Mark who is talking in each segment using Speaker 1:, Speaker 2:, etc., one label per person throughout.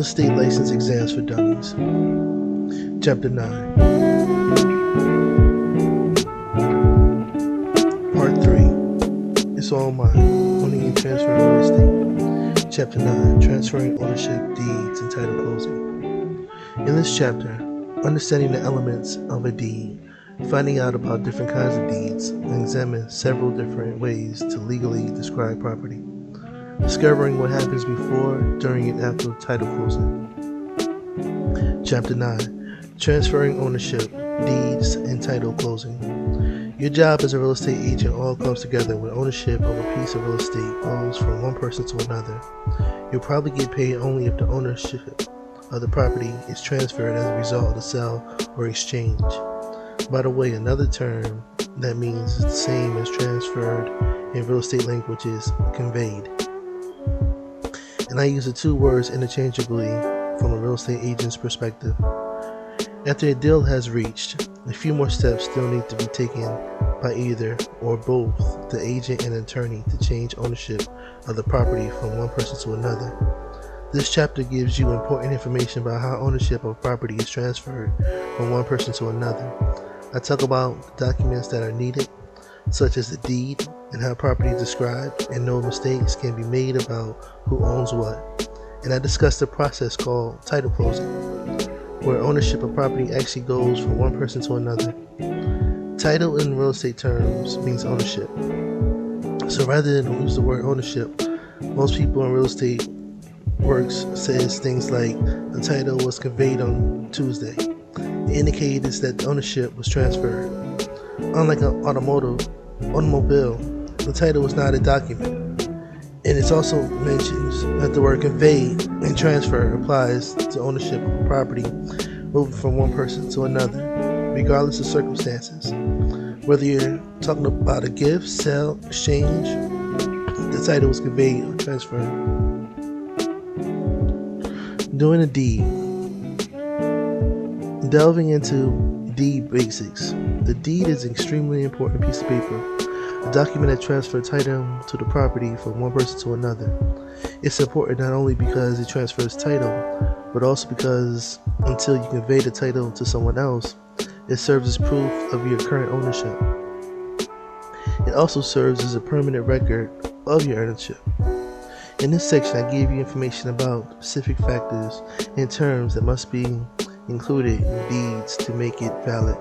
Speaker 1: estate license exams for dummies. Chapter 9. Part 3. It's all mine. Owning and transferring real estate. Chapter 9. Transferring ownership, deeds, and title closing. In this chapter, understanding the elements of a deed, finding out about different kinds of deeds, and examine several different ways to legally describe property. Discovering what happens before, during, and after title closing. Chapter 9. Transferring ownership, deeds, and title closing. Your job as a real estate agent all comes together when ownership of a piece of real estate goes from one person to another. You'll probably get paid only if the ownership of the property is transferred as a result of the sale or exchange. By the way, another term that means the same as transferred in real estate language is conveyed. And I use the two words interchangeably from a real estate agent's perspective. After a deal has reached, a few more steps still need to be taken by either or both the agent and attorney to change ownership of the property from one person to another. This chapter gives you important information about how ownership of property is transferred from one person to another. I talk about the documents that are needed, such as the deed and how property is described, and no mistakes can be made about who owns what. And I discuss the process called title closing, where ownership of property actually goes from one person to another. Title in real estate terms means ownership. So rather than use the word ownership, most people in real estate works says things like the title was conveyed on Tuesday. It indicates that the ownership was transferred. Unlike an automobile, the title is not a document. And it also mentions that the word conveyed and transfer applies to ownership of a property moving from one person to another, regardless of circumstances. Whether you're talking about a gift, sale, exchange, the title was conveyed or transferred. Doing a deed. Delving into deed basics. The deed is an extremely important piece of paper, a document that transfers title to the property from one person to another. It's important not only because it transfers title, but also because until you convey the title to someone else, it serves as proof of your current ownership. It also serves as a permanent record of your ownership. In this section, I gave you information about specific factors and terms that must be included in deeds to make it valid.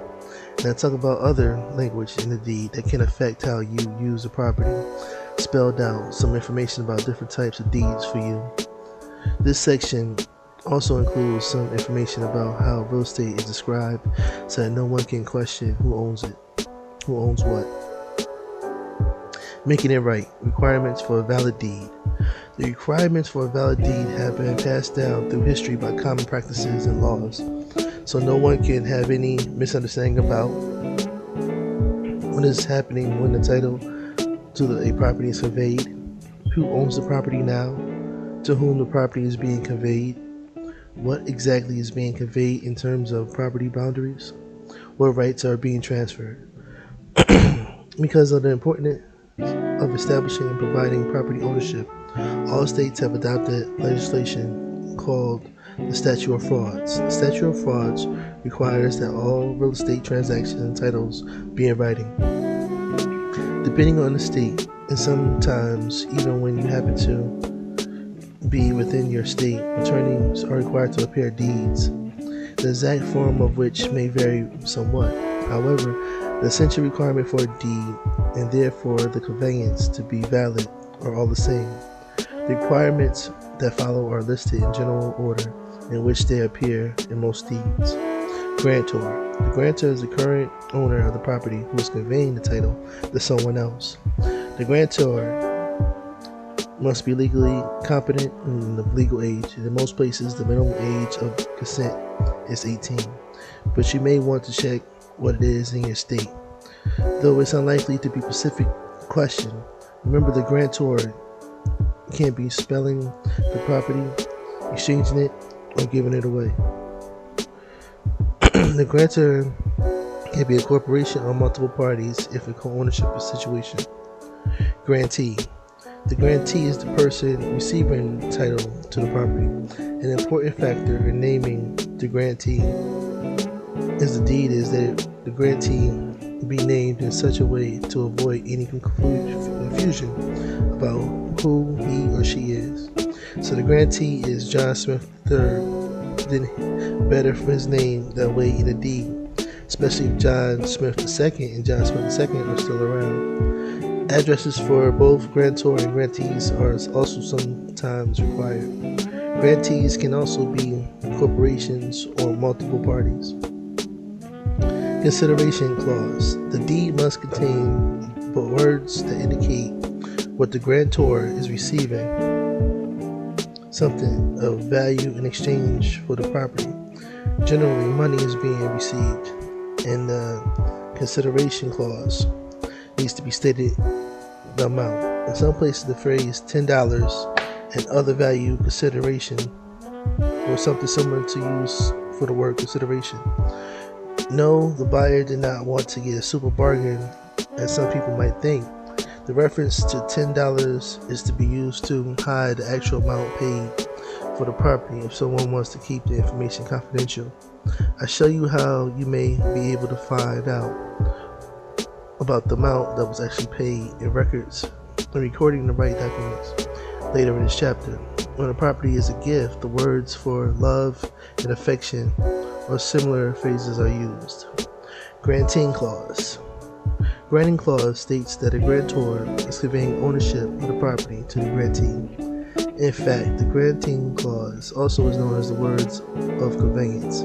Speaker 1: And I talk about other language in the deed that can affect how you use the property. Spelled out some information about different types of deeds for you. This section also includes some information about how real estate is described so that no one can question who owns it, who owns what. Making it right. Requirements for a valid deed. The requirements for a valid deed have been passed down through history by common practices and laws, so no one can have any misunderstanding about what is happening when the title to a property is conveyed, who owns the property now, to whom the property is being conveyed, what exactly is being conveyed in terms of property boundaries, what rights are being transferred. Because of the importance of establishing and providing property ownership, all states have adopted legislation called the Statute of Frauds. The Statute of Frauds requires that all real estate transactions and titles be in writing. Depending on the state, and sometimes even when you happen to be within your state, attorneys are required to prepare deeds, the exact form of which may vary somewhat. However, the essential requirement for a deed, and therefore the conveyance to be valid, are all the same. The requirements that follow are listed in general order in which they appear in most deeds. Grantor. The grantor is the current owner of the property who is conveying the title to someone else. The grantor must be legally competent and of legal age. In most places, the minimum age of consent is 18, but you may want to check what it is in your state. Though it's unlikely to be a specific question, remember the grantor can't be spelling the property, exchanging it, or giving it away. The grantor can be a corporation or multiple parties if a co-ownership situation. Grantee. The grantee is the person receiving title to the property. An important factor in naming the grantee is the deed is that the grantee be named in such a way to avoid any confusion about who he or she is. So the grantee is John Smith III, then better for his name that way in the deed, especially if John Smith II and John Smith II are still around. Addresses for both grantor and grantees are also sometimes required. Grantees can also be corporations or multiple parties. Consideration clause. The deed must contain words that indicate what the grantor is receiving, something of value in exchange for the property. Generally, money is being received, and the consideration clause needs to be stated the amount. In some places, the phrase $10 and other value consideration or something similar to use for the word consideration. No, the buyer did not want to get a super bargain, as some people might think. The reference to $10 is to be used to hide the actual amount paid for the property if someone wants to keep the information confidential. I show you how you may be able to find out about the amount that was actually paid in records and recording the right documents later in this chapter. When a property is a gift, the words for love and affection or similar phrases are used. Granting clause. Granting clause states that a grantor is conveying ownership of the property to the grantee. In fact, the granting clause also is known as the words of conveyance.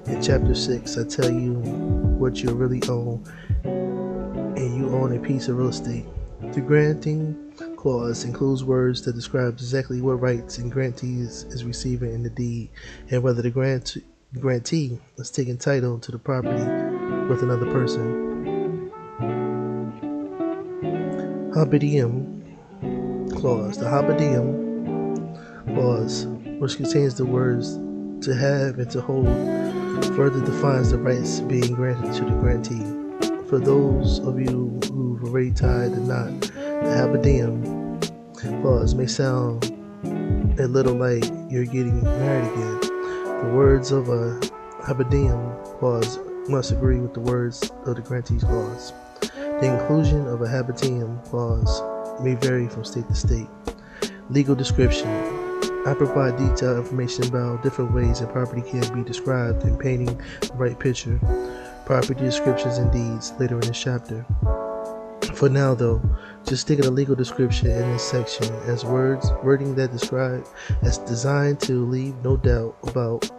Speaker 1: In chapter 6, I tell you what you really own, and you own a piece of real estate. The granting clause includes words that describe exactly what rights and grantees is receiving in the deed, and whether the grantee is taking title to the property with another person. Habidiyam clause. The Habidiyam clause, which contains the words to have and to hold, further defines the rights being granted to the grantee. For those of you who've already tied the knot, the Habidiyam clause may sound a little like you're getting married again. The words of a Habidiyam clause must agree with the words of the grantee's clause. The inclusion of a Habidiyam clause may vary from state to state. Legal description. I provide detailed information about different ways a property can be described in painting the right picture. Property descriptions and deeds later in this chapter. For now though, just think of the legal description in this section as wording that describe as designed to leave no doubt about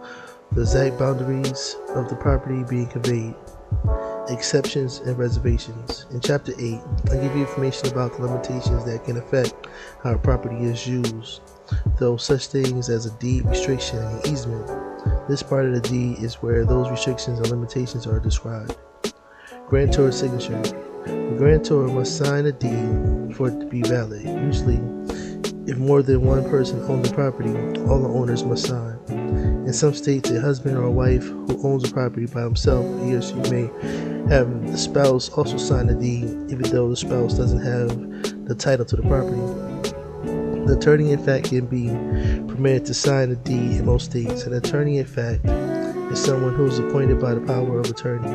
Speaker 1: the exact boundaries of the property being conveyed. Exceptions and reservations. In chapter 8, I give you information about the limitations that can affect how a property is used, though such things as a deed restriction and easement. This part of the deed is where those restrictions and limitations are described. Grantor signature. The grantor must sign a deed for it to be valid. Usually, if more than one person owns the property, all the owners must sign. In some states, a husband or a wife who owns a property by himself, he or she may have the spouse also sign the deed, even though the spouse doesn't have the title to the property. The attorney in fact can be permitted to sign the deed in most states. An attorney in fact is someone who is appointed by the power of attorney,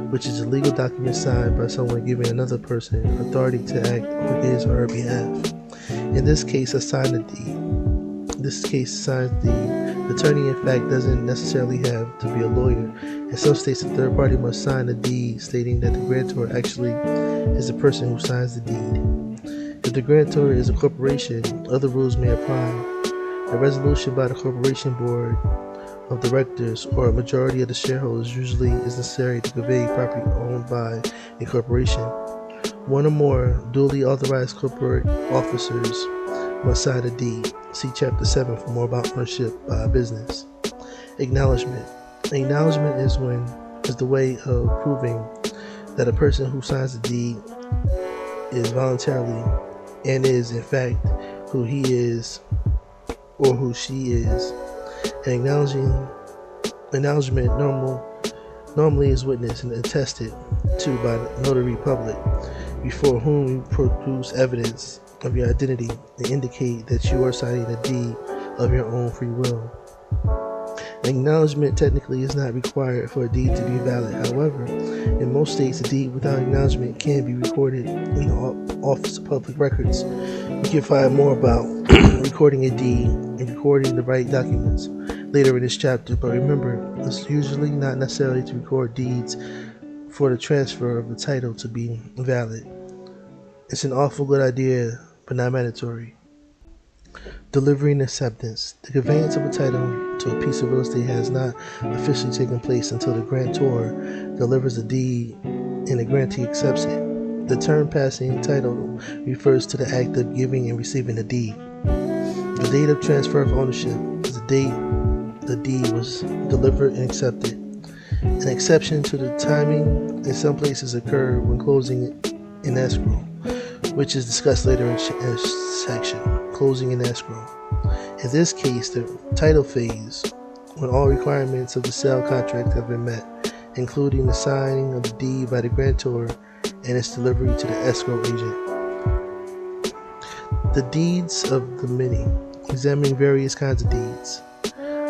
Speaker 1: which is a legal document signed by someone giving another person authority to act on his or her behalf. In this case, I sign the deed. This case signs the deed. The attorney in fact doesn't necessarily have to be a lawyer. In some states, the third party must sign a deed stating that the grantor actually is the person who signs the deed. If the grantor is a corporation, other rules may apply. A resolution by the corporation board of directors or a majority of the shareholders usually is necessary to convey property owned by a corporation. One or more duly authorized corporate officers must sign a deed. See chapter 7 for more about ownership by a business. Acknowledgement. Acknowledgement is the way of proving that a person who signs the deed is voluntarily and is in fact who he is or who she is. An acknowledgement normally is witnessed and attested to by the notary public, before whom we produce evidence of your identity and indicate that you are signing a deed of your own free will. Acknowledgement technically is not required for a deed to be valid. However, in most states, a deed without acknowledgement can be recorded in the Office of Public Records. You can find more about recording a deed and recording the right documents later in this chapter, but remember, it's usually not necessary to record deeds for the transfer of the title to be valid. It's an awful good idea, but not mandatory. Delivery and acceptance. The conveyance of a title to a piece of real estate has not officially taken place until the grantor delivers a deed and the grantee accepts it. The term passing title refers to the act of giving and receiving the deed. The date of transfer of ownership is the date the deed was delivered and accepted. An exception to the timing in some places occur when closing in escrow, which is discussed later in section. Closing in escrow. In this case, the title phase, when all requirements of the sale contract have been met, including the signing of the deed by the grantor and its delivery to the escrow agent. The deeds of the many. Examining various kinds of deeds.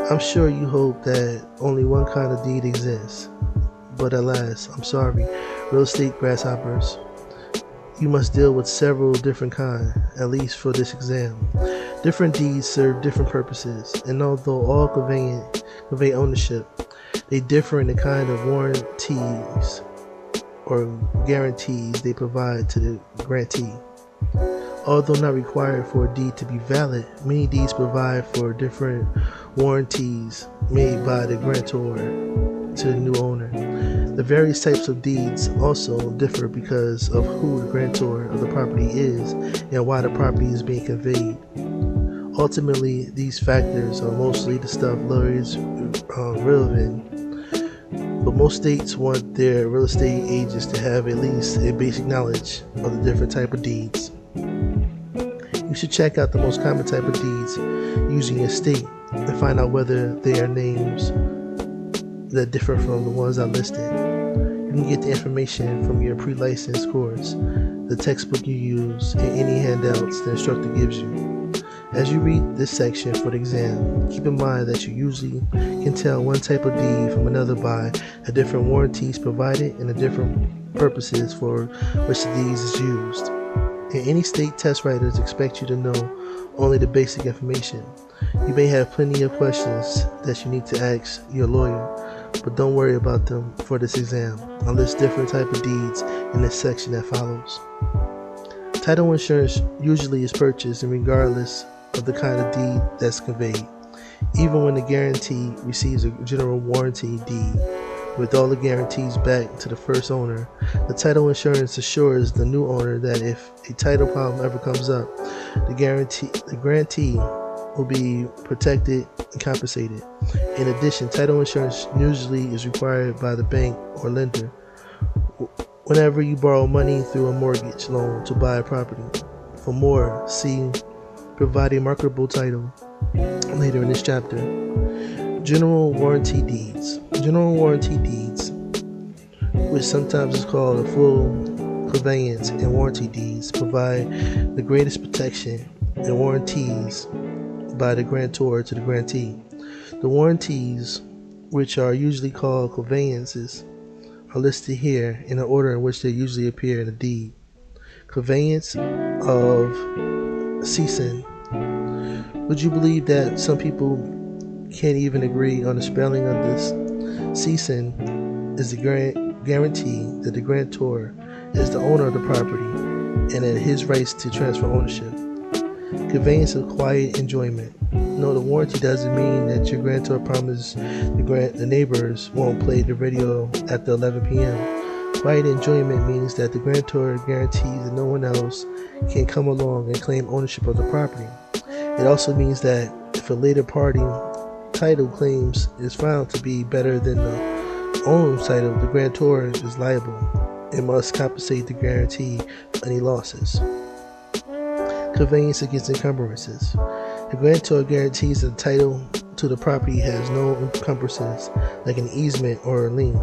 Speaker 1: I'm sure you hope that only one kind of deed exists, but alas, I'm sorry, real estate grasshoppers. You must deal with several different kinds, at least for this exam. Different deeds serve different purposes, and although all convey ownership, they differ in the kind of warranties or guarantees they provide to the grantee. Although not required for a deed to be valid, many deeds provide for different warranties made by the grantor to the new owner. The various types of deeds also differ because of who the grantor of the property is and why the property is being conveyed. Ultimately, these factors are mostly the stuff lawyers relevant, but most states want their real estate agents to have at least a basic knowledge of the different type of deeds. You should check out the most common type of deeds using your state and find out whether they are names that differ from the ones I listed. You can get the information from your pre-licensed course, the textbook you use, and any handouts the instructor gives you. As you read this section for the exam, keep in mind that you usually can tell one type of deed from another by the different warranties provided and the different purposes for which the deed is used. In any state, test writers expect you to know only the basic information. You may have plenty of questions that you need to ask your lawyer, but don't worry about them for this exam. I'll list different type of deeds in this section that follows. Title insurance usually is purchased regardless of the kind of deed that's conveyed. Even when the guarantee receives a general warranty deed with all the guarantees back to the first owner, the title insurance assures the new owner that if a title problem ever comes up, the grantee will be protected and compensated. In addition, title insurance usually is required by the bank or lender whenever you borrow money through a mortgage loan to buy a property. For more, see Providing Marketable Title later in this chapter. General warranty deeds. General warranty deeds, which sometimes is called a full conveyance and warranty deeds, provide the greatest protection and warranties by the grantor to the grantee. The warranties, which are usually called conveyances, are listed here in the order in which they usually appear in a deed. Conveyance of cession. Would you believe that some people can't even agree on the spelling of this? Cession is the guarantee that the grantor is the owner of the property and that his rights to transfer ownership. Conveyance of quiet enjoyment. No, the warranty doesn't mean that your grantor promises the neighbors won't play the radio after 11 p.m. Quiet enjoyment means that the grantor guarantees that no one else can come along and claim ownership of the property. It also means that if a later party title claims is found to be better than the owner's title, the grantor is liable and must compensate the guarantee for any losses. Conveyance against encumbrances. The grantor guarantees that the title to the property has no encumbrances like an easement or a lien.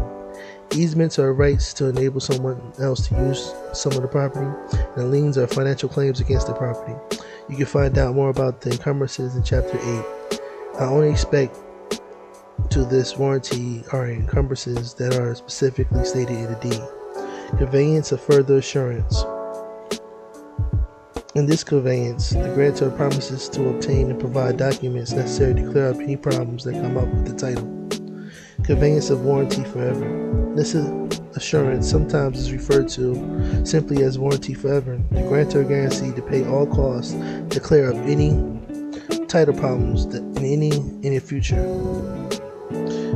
Speaker 1: Easements are rights to enable someone else to use some of the property, and liens are financial claims against the property. You can find out more about the encumbrances in Chapter 8. I only expect to this warranty are encumbrances that are specifically stated in the deed. Conveyance of further assurance. In this conveyance, the grantor promises to obtain and provide documents necessary to clear up any problems that come up with the title. Conveyance of warranty forever. This assurance sometimes is referred to simply as warranty forever. The grantor guaranteed to pay all costs to clear up any title problems in the future.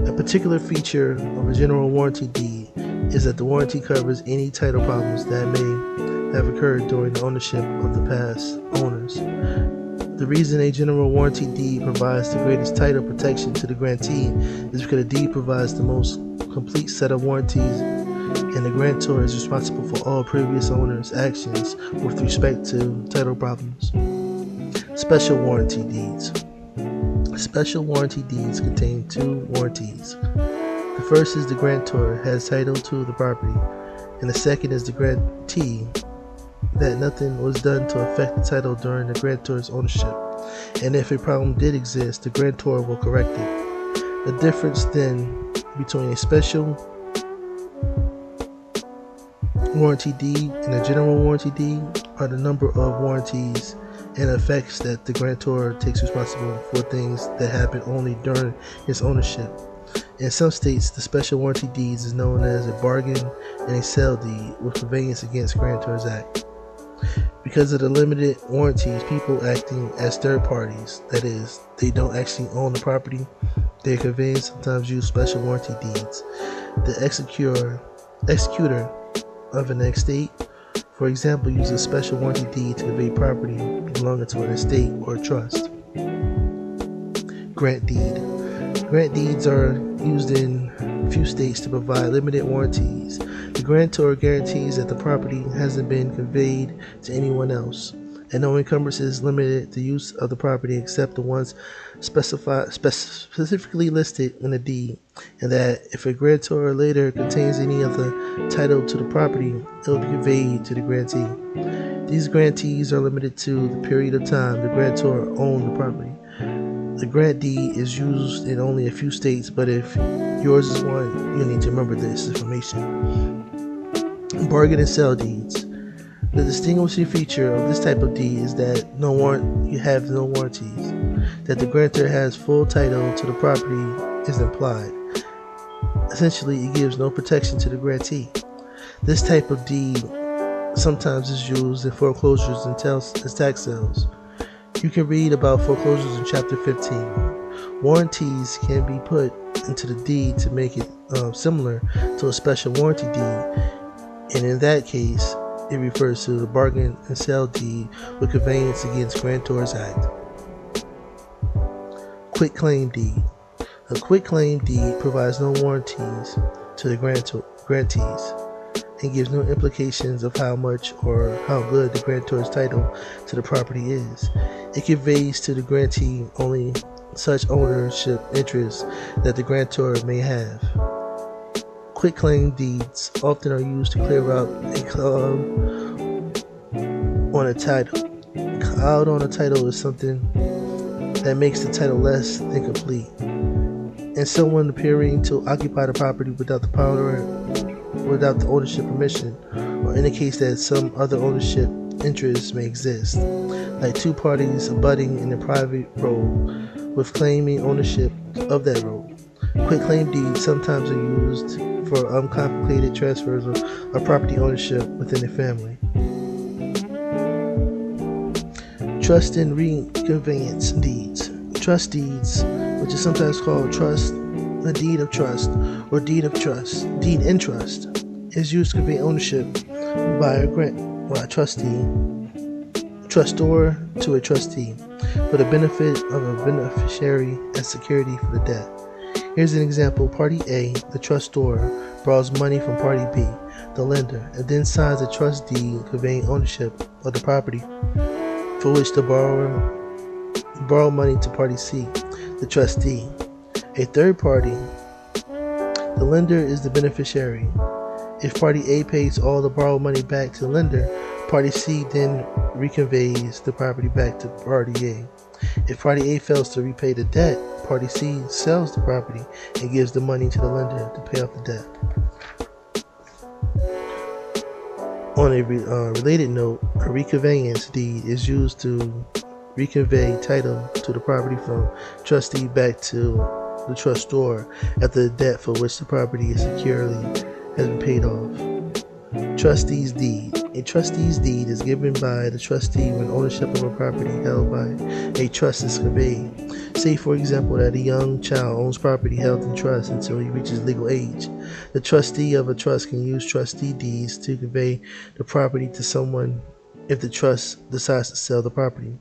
Speaker 1: A particular feature of a general warranty deed is that the warranty covers any title problems that may have occurred during the ownership of the past owners. The reason a general warranty deed provides the greatest title protection to the grantee is because the deed provides the most complete set of warranties, and the grantor is responsible for all previous owners' actions with respect to title problems. Special warranty deeds. Special warranty deeds contain two warranties. The first is the grantor has title to the property, and the second is the grantee that nothing was done to affect the title during the grantor's ownership, and if a problem did exist, the grantor will correct it. The difference then between a special warranty deed and a general warranty deed are the number of warranties and effects that the grantor takes responsible for things that happen only during his ownership. In some states, the special warranty deeds is known as a bargain and a sale deed with Conveyance Against Grantors Act. Because of the limited warranties, people acting as third parties, that is, they don't actually own the property, their conveyance sometimes use special warranty deeds. The executor of an estate, for example, uses a special warranty deed to convey property belonging to an estate or trust. Grant deed. Grant deeds are used in few states to provide limited warranties. The grantor guarantees that the property hasn't been conveyed to anyone else, and no encumbrances limited the use of the property except the ones specifically listed in the deed, and that if a grantor later contains any of the title to the property, it will be conveyed to the grantee. These grantees are limited to the period of time the grantor owned the property. The grant deed is used in only a few states, but if yours is one, you need to remember this information. Bargain and sale deeds. The distinguishing feature of this type of deed is that you have no warranties. That the grantor has full title to the property is implied. Essentially, it gives no protection to the grantee. This type of deed sometimes is used in foreclosures and tax sales. You can read about foreclosures in Chapter 15. Warranties can be put into the deed to make it similar to a special warranty deed, and in that case, it refers to the bargain and sale deed with Conveyance Against Grantors Act. Quitclaim deed. A quitclaim deed provides no warranties to the grantees and gives no implications of how much or how good the grantor's title to the property is. It conveys to the grantee only such ownership interests that the grantor may have. Quitclaim deeds often are used to clear out a cloud on a title. A cloud on a title is something that makes the title less than complete, and someone appearing to occupy the property without the ownership permission, or indicates that some other ownership interests may exist, like two parties abutting in a private road with claiming ownership of that road. Quitclaim deeds sometimes are used for uncomplicated transfers of property ownership within a family. Trust and reconveyance deeds. Trust deeds, which is sometimes called a deed of trust, or deed in trust, is used to convey ownership by a trustor to a trustee for the benefit of a beneficiary as security for the debt. Here's an example. Party A, the trustor, borrows money from Party B, the lender, and then signs a trust deed conveying ownership of the property for which the borrow money to Party C, the trustee. A third party, The lender is the beneficiary. If party A pays all the borrowed money back to the lender, party C then reconveys the property back to party A. If party A fails to repay the debt, party C sells the property and gives the money to the lender to pay off the debt. On a related note, a reconveyance deed is used to reconvey title to the property from trustee back to the trustor after the debt for which the property is securely has been paid off. Trustee's deed. A trustee's deed is given by the trustee when ownership of a property held by a trust is conveyed. Say, for example, that a young child owns property held in trust until he reaches legal age. The trustee of a trust can use trustee deeds to convey the property to someone if the trust decides to sell the property.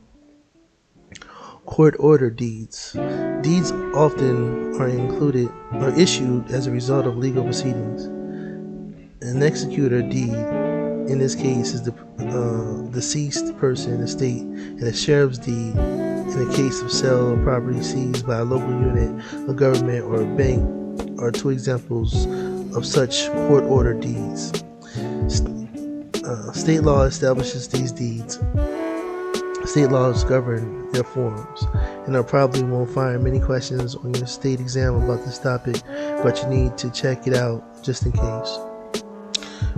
Speaker 1: Court order deeds. Deeds often are issued as a result of legal proceedings. An executor deed, in this case, is the deceased person estate, and a sheriff's deed, in the case of sale of property seized by a local unit, a government, or a bank, are two examples of such court order deeds. State law establishes these deeds. State laws govern their forms, and I probably won't find many questions on your state exam about this topic, but you need to check it out just in case.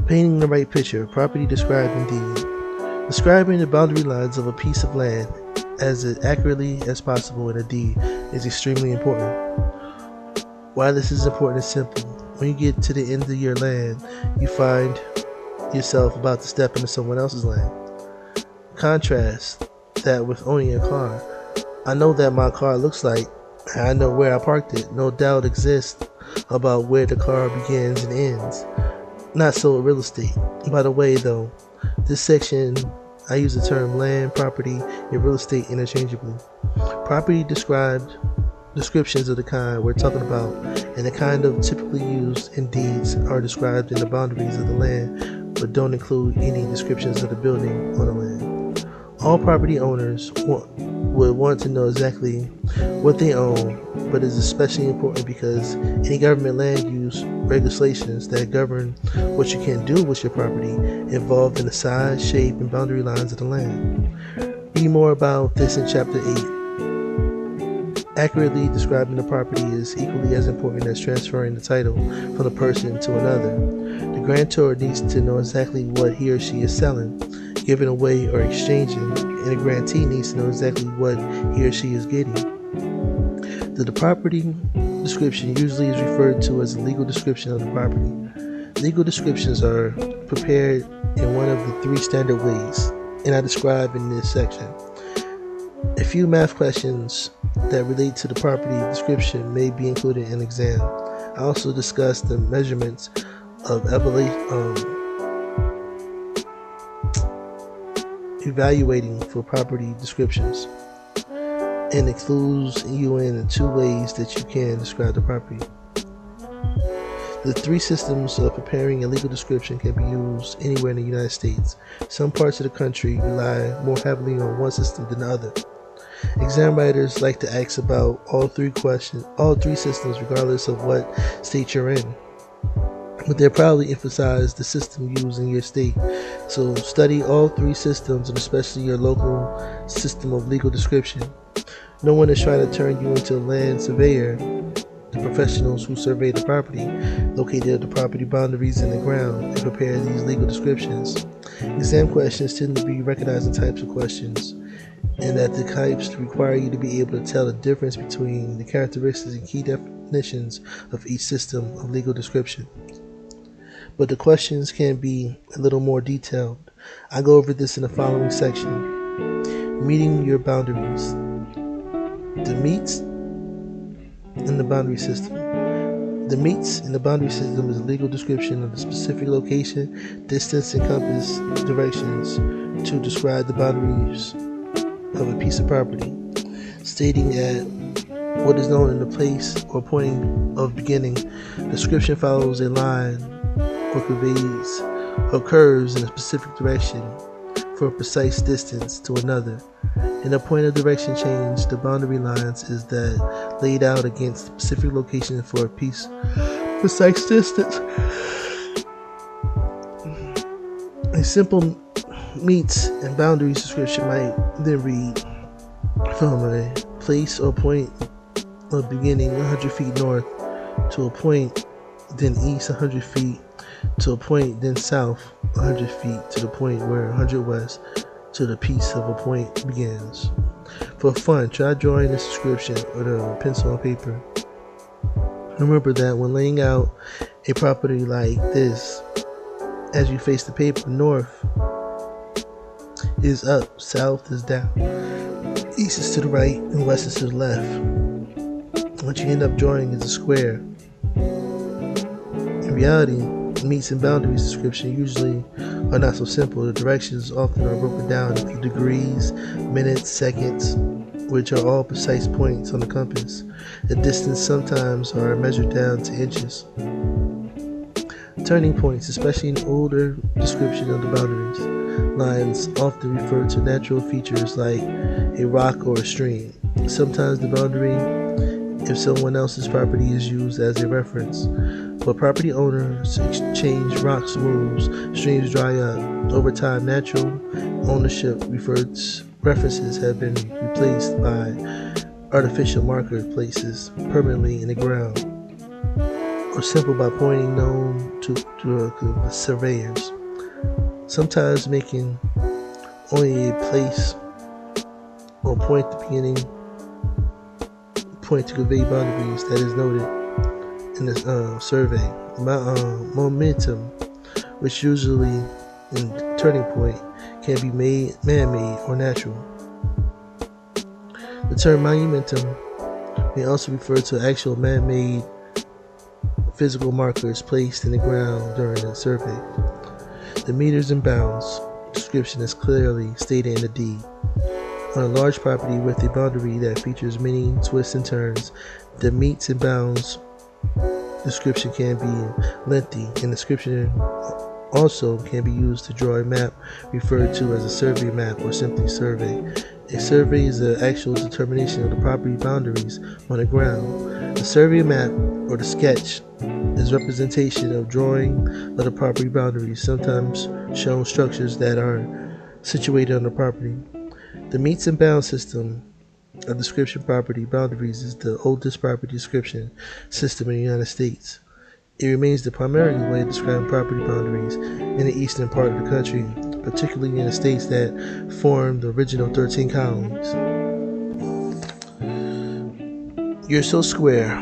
Speaker 1: Painting the right picture. Property described in deed. Describing the boundary lines of a piece of land as accurately as possible in a deed is extremely important. Why this is important is simple. When you get to the end of your land, you find yourself about to step into someone else's land. Contrast that with owning a car. I know that my car looks like, and I know where I parked it. No doubt exists about where the car begins and ends. Not so real estate. By the way, though, this section I use the term land, property, and real estate interchangeably. Property descriptions of the kind we're talking about and the kind of typically used in deeds are described in the boundaries of the land, but don't include any descriptions of the building on the land. All property owners would want to know exactly what they own, but it's especially important because any government land use regulations that govern what you can do with your property involved in the size, shape, and boundary lines of the land. Read more about this in Chapter 8. Accurately describing the property is equally as important as transferring the title from a person to another. The grantor needs to know exactly what he or she is selling, giving away, or exchanging, and the grantee needs to know exactly what he or she is getting. The property description usually is referred to as a legal description of the property. Legal descriptions are prepared in one of the three standard ways, and I describe in this section. A few math questions that relate to the property description may be included in an exam. I also discuss the measurements of evaluating for property descriptions, and includes you in the two ways that you can describe the property. The three systems of preparing a legal description can be used anywhere in the United States. Some parts of the country rely more heavily on one system than the other. Exam writers like to ask about all three systems regardless of what state you're in, but they'll probably emphasize the system used in your state. So study all three systems, and especially your local system of legal description. No one is trying to turn you into a land surveyor. The professionals who survey the property, locate the property boundaries in the ground, and prepare these legal descriptions. Exam questions tend to be recognizing types of questions, and that the types require you to be able to tell the difference between the characteristics and key definitions of each system of legal description. But the questions can be a little more detailed. I go over this in the following section. Meeting your boundaries. The meets in the boundary system. The meets in the boundary system is a legal description of the specific location, distance, and compass directions to describe the boundaries of a piece of property, stating at what is known in the place or point of beginning. Description follows a line or conveys or curves in a specific direction for a precise distance to another. In a point of direction change, the boundary lines is that laid out against the specific location for a piece precise distance. A simple meets and boundaries description might then read, from a place or point of beginning 100 feet north to a point, then east 100 feet to a point, then south 100 feet to the point where 100 west to the piece of a point begins. For fun, try drawing this description with a pencil and paper. Remember that when laying out a property like this, as you face the paper, north is up, south is down, east is to the right, and west is to the left. What you end up drawing is a square. In reality, meets and boundaries description usually are not so simple. The directions often are broken down into degrees, minutes, seconds, which are all precise points on the compass. The distance sometimes are measured down to inches. Turning points, especially in older description of the boundaries, lines often refer to natural features like a rock or a stream. Sometimes the boundary, if someone else's property, is used as a reference. But property owners exchange rocks moves, streams dry up. Over time, natural ownership references have been replaced by artificial marker places permanently in the ground, or simple by pointing known to the surveyors. Sometimes making only a place or point at the beginning, point to convey boundaries that is noted in this survey. Momentum, which usually in turning point, can be man-made or natural. The term monumentum may also refer to actual man-made physical markers placed in the ground during a survey. The meters and bounds description is clearly stated in the deed. On a large property with a boundary that features many twists and turns, the meets and bounds description can be lengthy, and description also can be used to draw a map referred to as a survey map or simply survey. A survey is the actual determination of the property boundaries on the ground. A survey map or the sketch is representation of drawing of the property boundaries, sometimes showing structures that are situated on the property. The meets and bounds system of description property boundaries is the oldest property description system in the United States. It remains the primary way of describing property boundaries in the eastern part of the country, particularly in the states that formed the original 13 colonies. You're so square,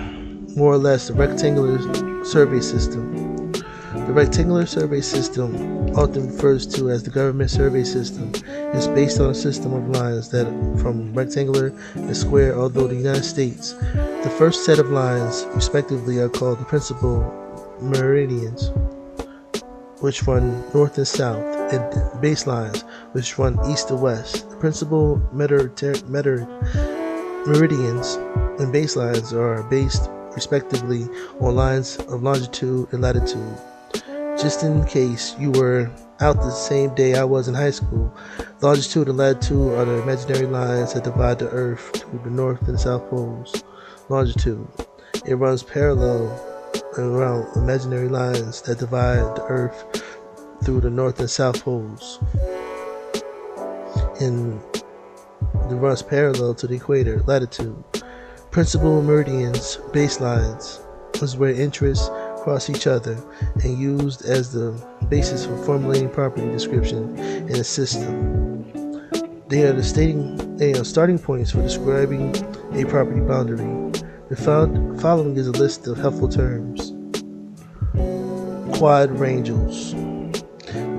Speaker 1: more or less the rectangular survey system. The rectangular survey system, often refers to as the government survey system, is based on a system of lines that from rectangular and square, although the United States, the first set of lines, respectively, are called the principal meridians, which run north and south, and baselines, which run east to west. The principal meridians and baselines are based, respectively, on lines of longitude and latitude. Just in case you were out the same day I was in high school, longitude and latitude are the imaginary lines that divide the Earth to the north and south poles. Longitude, it runs parallel around imaginary lines that divide the Earth through the north and south poles, and it runs parallel to the equator. Latitude, principal meridians, baselines, is where interests cross each other and used as the basis for formulating property description in a system. They are starting points for describing a property boundary. The following is a list of helpful terms. Quadrangles.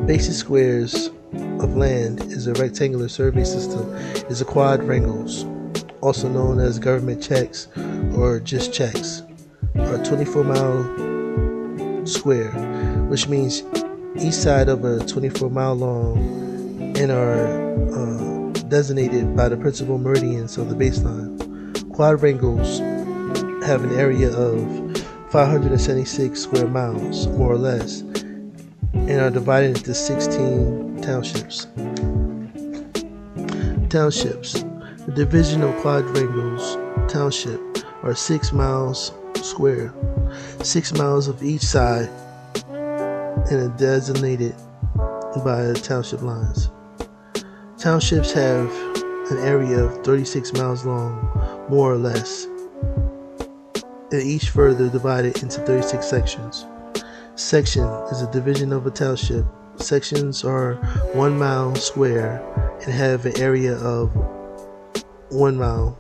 Speaker 1: Basic squares of land is a rectangular survey system is a quadrangles, also known as government checks or just checks, are 24-mile square, which means each side of a 24-mile long, and are designated by the principal meridians of the baseline. Quadrangles have an area of 576 square miles, more or less, and are divided into 16 townships. The division of quadrangles township are 6 miles square. 6 miles of each side, and are designated by the township lines. Townships have an area of 36 miles long, more or less, and each further divided into 36 sections. Section is a division of a township. Sections are 1 mile square and have an area of 1 mile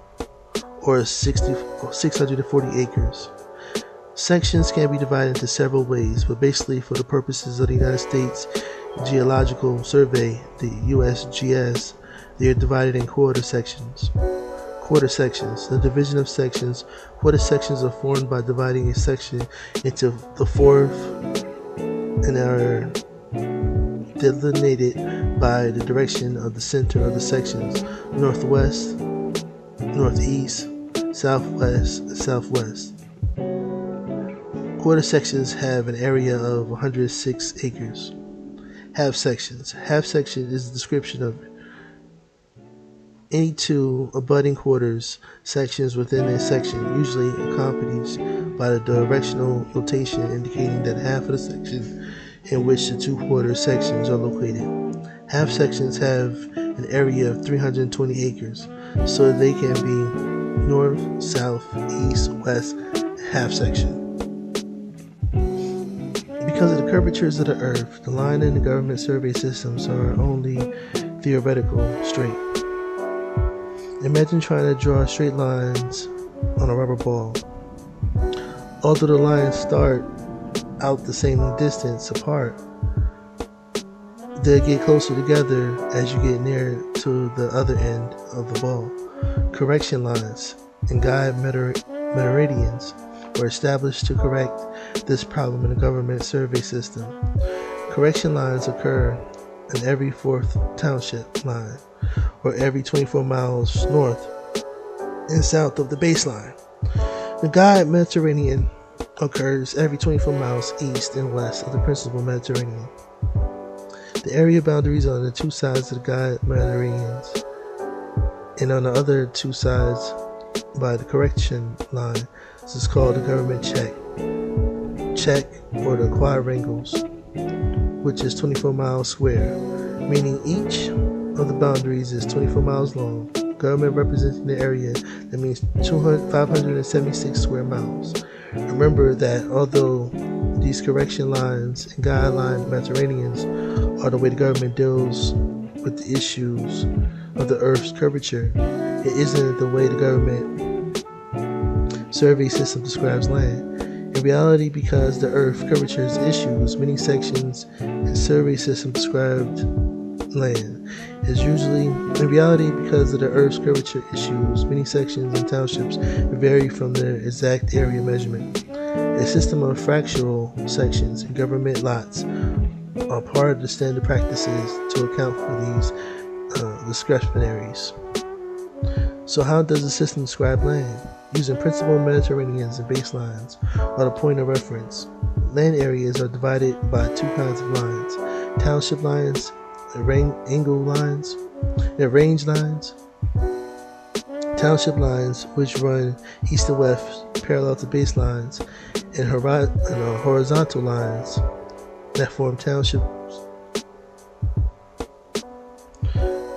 Speaker 1: or 640 acres. Sections can be divided into several ways, but basically for the purposes of the United States Geological Survey, the USGS, they are divided in quarter sections. Quarter sections. The division of sections. Quarter sections are formed by dividing a section into the fourth and are delineated by the direction of the center of the sections: northwest, northeast, southwest, and southwest. Quarter sections have an area of 106 acres. Half sections. Half section is a description of any two abutting quarters sections within a section, usually accompanied by the directional notation indicating that half of the section in which the two quarter sections are located. Half sections have an area of 320 acres, so they can be north, south, east, west, and half section. Because of the curvatures of the earth, the line in the government survey systems are only theoretical, straight. Imagine trying to draw straight lines on a rubber ball. Although the lines start out the same distance apart, they get closer together as you get near to the other end of the ball. Correction lines and guide meridians were established to correct this problem in the government survey system. Correction lines occur in every fourth township line, or every 24 miles north and south of the baseline. The guide Mediterranean occurs every 24 miles east and west of the principal Mediterranean. The area boundaries on the two sides of the guide Mediterraneans, and on the other two sides by the correction line, this is called the government check or the quadrangles, which is 24 miles square, meaning each of the boundaries is 24 miles long. Government representing the area, that means 576 square miles. Remember that although these correction lines and guideline Mediterraneans are the way the government deals with the issues of the Earth's curvature, it isn't the way the government survey system describes land. In reality, because the Earth curvature's issues, many sections and survey system described land is usually in reality because of the Earth's curvature issues. Many sections and townships vary from their exact area measurement. A system of fractional sections and government lots are part of the standard practices to account for these discrepancies. So how does the system describe land? Using principal Mediterraneans and baselines are the point of reference. Land areas are divided by two kinds of lines: township lines and angle lines, and range lines. Township lines, which run east to west parallel to baselines, and horizontal lines that form townships.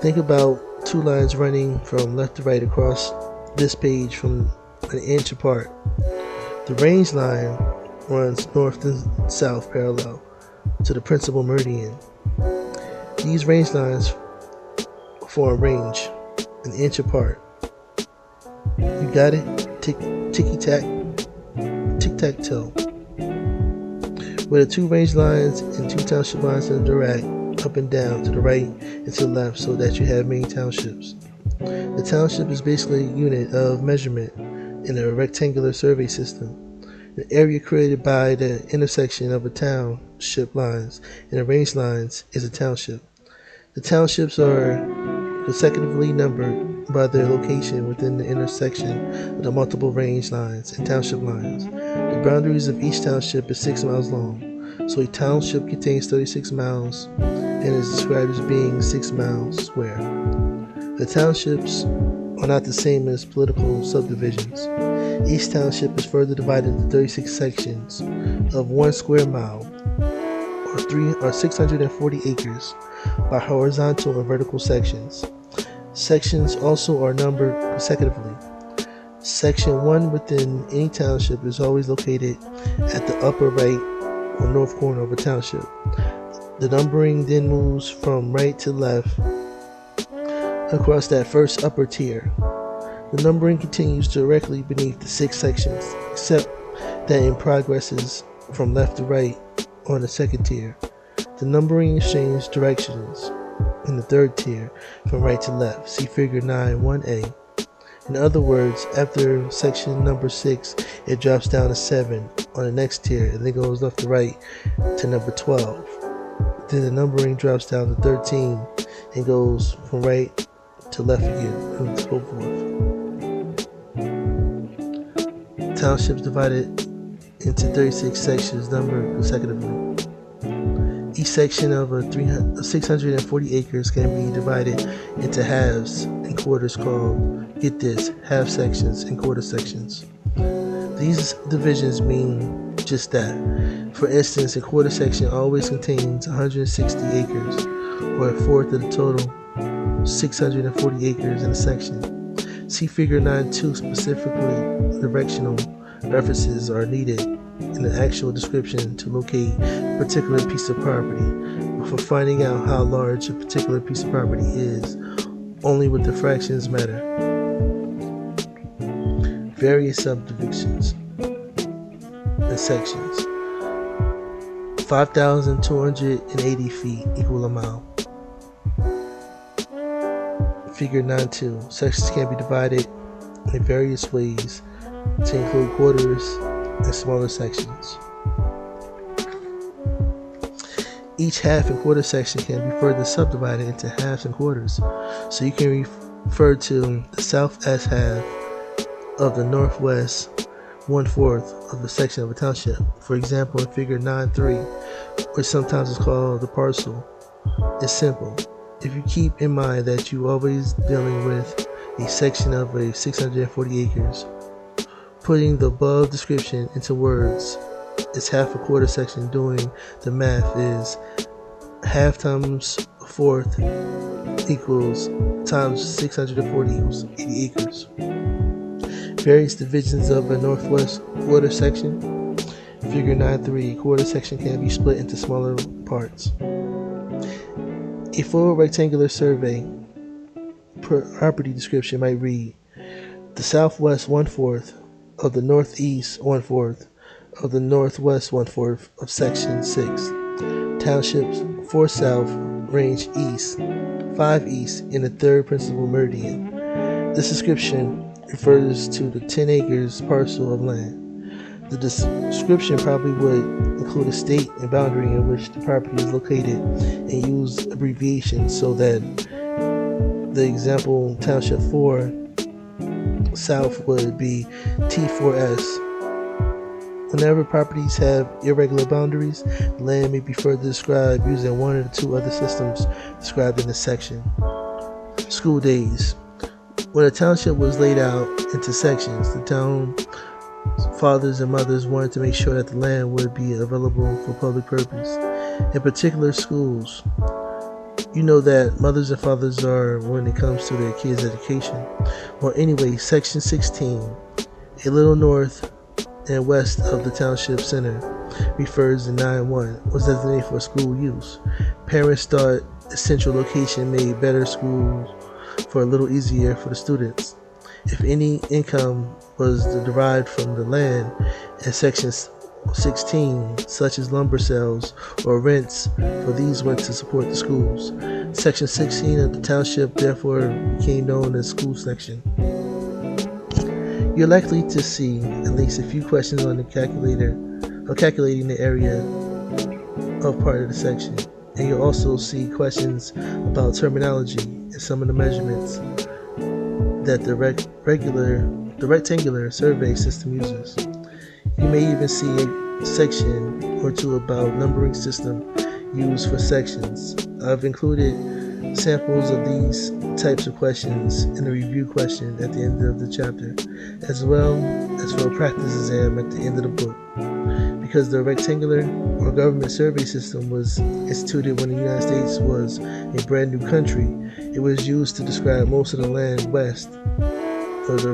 Speaker 1: Think about two lines running from left to right across this page from an inch apart. The range line runs north and south parallel to the principal meridian. These range lines form range an inch apart. You got it? Tic-tac-toe. Where the two range lines and two township lines interact up and down to the right and to the left so that you have many townships. The township is basically a unit of measurement in a rectangular survey system. The area created by the intersection of the township lines and the range lines is a township. The townships are consecutively numbered by their location within the intersection of the multiple range lines and township lines. The boundaries of each township is 6 miles long, so a township contains 36 miles and is described as being 6 miles square. The townships are not the same as political subdivisions. Each township is further divided into 36 sections of 1 square mile, or 640 acres, by horizontal and vertical sections. Sections also are numbered consecutively. Section 1 within any township is always located at the upper right or north corner of a township. The numbering then moves from right to left across that first upper tier. The numbering continues directly beneath the 6 sections, except that it progresses from left to right on the second tier. The numbering exchanges directions in the third tier from right to left. See figure 9.1a. In other words, after section number 6, it drops down to 7 on the next tier and then goes left to right to number 12. Then the numbering drops down to 13 and goes from right to left again, and so forth. Townships divided into 36 sections numbered consecutively. Each section of 640 acres can be divided into halves and quarters called, get this, half sections and quarter sections. These divisions mean just that. For instance, a quarter section always contains 160 acres, or a fourth of the total 640 acres in a section. See figure 9.2. Specifically, directional references are needed in the actual description to locate a particular piece of property. But for finding out how large a particular piece of property is, only with the fractions matter. Various subdivisions and sections. 5,280 feet equal a mile. Figure 9.2. Sections can be divided in various ways to include quarters and smaller sections. Each half and quarter section can be further subdivided into halves and quarters, so you can refer to the south as half of the northwest 1/4 of a section of a township. For example, in figure 9.3, which sometimes is called the parcel, is simple. If you keep in mind that you're always dealing with a section of 640 acres, putting the above description into words is half a quarter section. Doing the math is half times a fourth equals times 640 equals 80 acres. Various divisions of a northwest quarter section. Figure 9.3. Quarter section can be split into smaller parts. A full rectangular survey property description might read: the southwest 1/4 of the northeast 1/4 of the northwest 1/4 of section 6. Townships 4 south range east, 5 east in the third principal meridian. This description refers to the 10 acres parcel of land. The description probably would include a state and boundary in which the property is located and use abbreviations, so that the example township 4 south would be T4S. Whenever properties have irregular boundaries, the land may be further described using one or two other systems described in the section. School days. When a township was laid out into sections, the town fathers and mothers wanted to make sure that the land would be available for public purpose, in particular schools. You know that mothers and fathers are when it comes to their kids' education. Well, anyway, section 16, a little north and west of the township center, refers to 9.1, was designated for school use. Parents thought a central location made better schools for a little easier for the students. If any income was derived from the land in section 16, such as lumber sales or rents, for these went to support the schools. Section 16 of the township therefore became known as school section. You're likely to see at least a few questions on the calculator or calculating the area of part of the section, and you'll also see questions about terminology and some of the measurements that the rectangular survey system uses. You may even see a section or two about numbering system used for sections. I've included samples of these types of questions and a review question at the end of the chapter, as well as for a practice exam at the end of the book. Because the rectangular or government survey system was instituted when the United States was a brand new country, it was used to describe most of the land west of the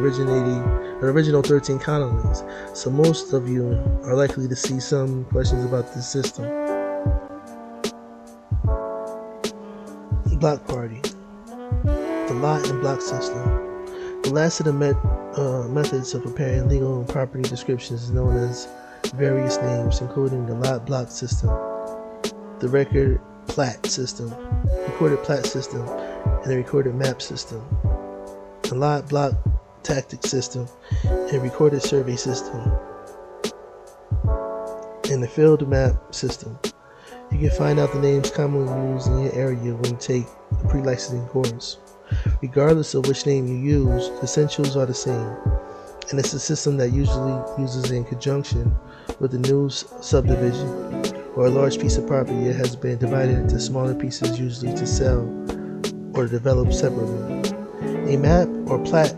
Speaker 1: original 13 colonies. So most of you are likely to see some questions about this system. Block party. The lot and block system. The last of the methods of preparing legal and property descriptions is known as various names, including the lot block system, the recorded plat system, and the recorded map system, the lot block tactic system, and recorded survey system, and the field map system. You can find out the names commonly used in your area when you take the pre-licensing course. Regardless of which name you use, the essentials are the same, and it's a system that usually uses in conjunction with a new subdivision or a large piece of property that has been divided into smaller pieces, usually to sell or develop separately. A map or plat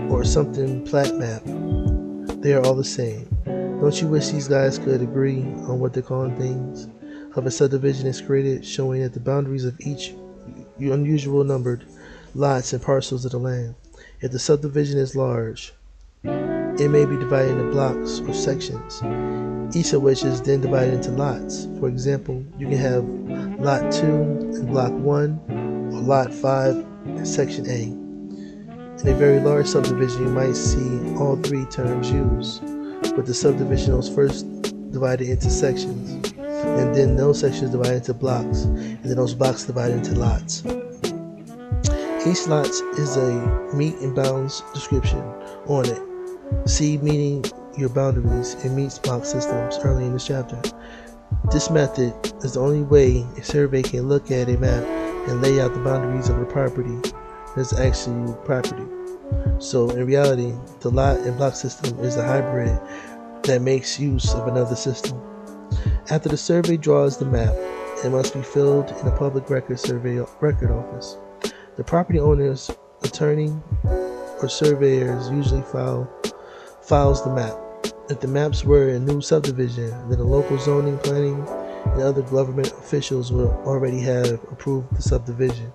Speaker 1: or something plat map, they are all the same. Don't you wish these guys could agree on what they're calling things? Of a subdivision is created showing that the boundaries of each unusual numbered lots and parcels of the land. If the subdivision is large, it may be divided into blocks or sections, each of which is then divided into lots. For example, you can have Lot 2 and Block 1, or Lot 5 and Section A. In a very large subdivision, you might see all three terms used, but the subdivision was first divided into sections, and then those sections divided into blocks, and then those blocks divided into lots. Each lot is a meet and bounds description on it. See meeting your boundaries and meets block systems early in this chapter. This method is the only way a survey can look at a map and lay out the boundaries of a property that's actually property. So in reality, the lot and block system is a hybrid that makes use of another system. After the survey draws the map, it must be filled in a public record office. The property owner's attorney or surveyors usually files the map. If the maps were a new subdivision, then the local zoning, planning, and other government officials will already have approved the subdivision.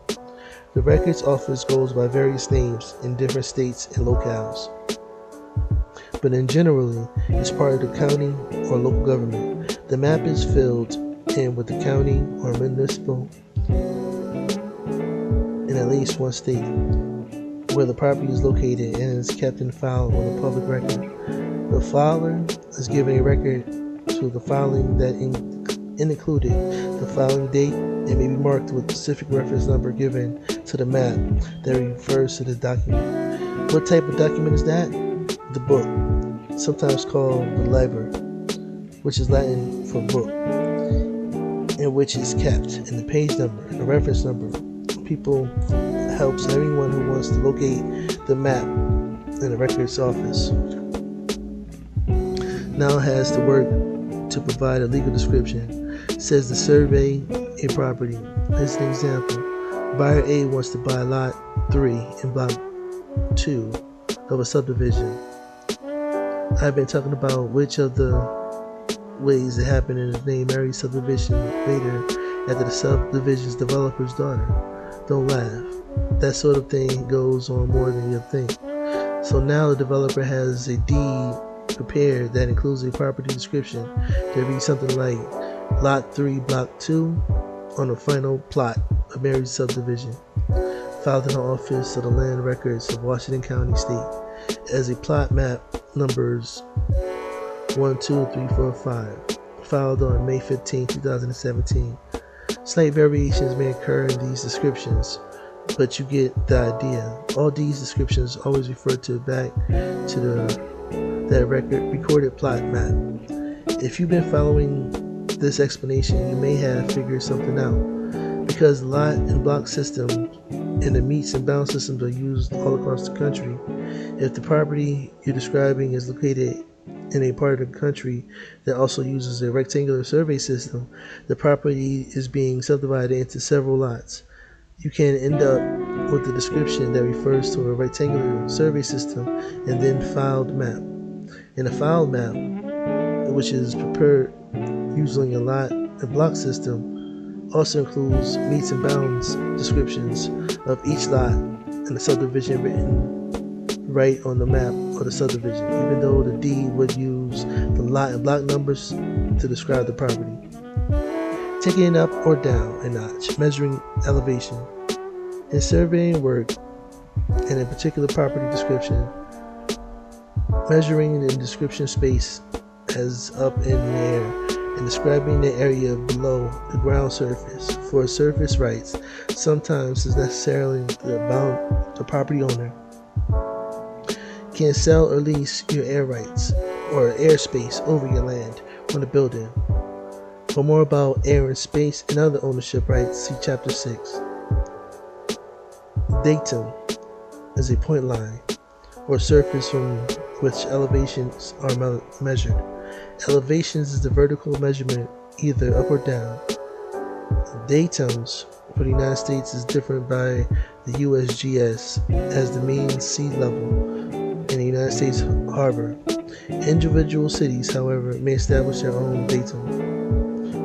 Speaker 1: The records office goes by various names in different states and locales, but in generally, it's part of the county or local government. The map is filled in with the county or municipal in at least one state where the property is located and is kept in file on the public record. The filer is given a record to the filing that included the filing date and may be marked with a specific reference number given to the map that refers to the document. What type of document is that? The book, sometimes called the liber, which is Latin for book, in which is kept, and the page number and the reference number. People helps everyone who wants to locate the map in the records office. Now has to work to provide a legal description. Says the survey a property. As an example, buyer A wants to buy lot 3 in block 2 of a subdivision. I've been talking about which of the ways it happened in the name Mary subdivision later after the subdivision's developer's daughter. Don't laugh. That sort of thing goes on more than you think. So now the developer has a deed prepared that includes a property description. There be something like Lot 3, Block 2 on the final plot of Mary's subdivision, filed in the Office of the Land Records of Washington County, State, as a plot map numbers 1, 2, 3, 4, 5, filed on May 15, 2017. Slight variations may occur in these descriptions, but you get the idea. All these descriptions always refer back to that recorded plot map. If you've been following this explanation, you may have figured something out. Because the lot and block system and the meets and bound systems are used all across the country, if the property you're describing is located in a part of the country that also uses a rectangular survey system, the property is being subdivided into several lots. You can end up with a description that refers to a rectangular survey system and then filed map. In a filed map, which is prepared using a lot and block system, also includes meets and bounds descriptions of each lot and the subdivision written right on the map of the subdivision, even though the deed would use the lot and block numbers to describe the property. Taking it up or down a notch, measuring elevation. In surveying work, and in particular property description, measuring the description space as up in the air and describing the area below the ground surface for surface rights sometimes is necessarily the property owner can sell or lease your air rights or airspace over your land on the building. For more about air and space and other ownership rights, see Chapter 6. Datum is a point line or surface from which elevations are measured. Elevations is the vertical measurement either up or down. Datums for the United States is different by the USGS as the mean sea level in the United States harbor. Individual cities, however, may establish their own datum.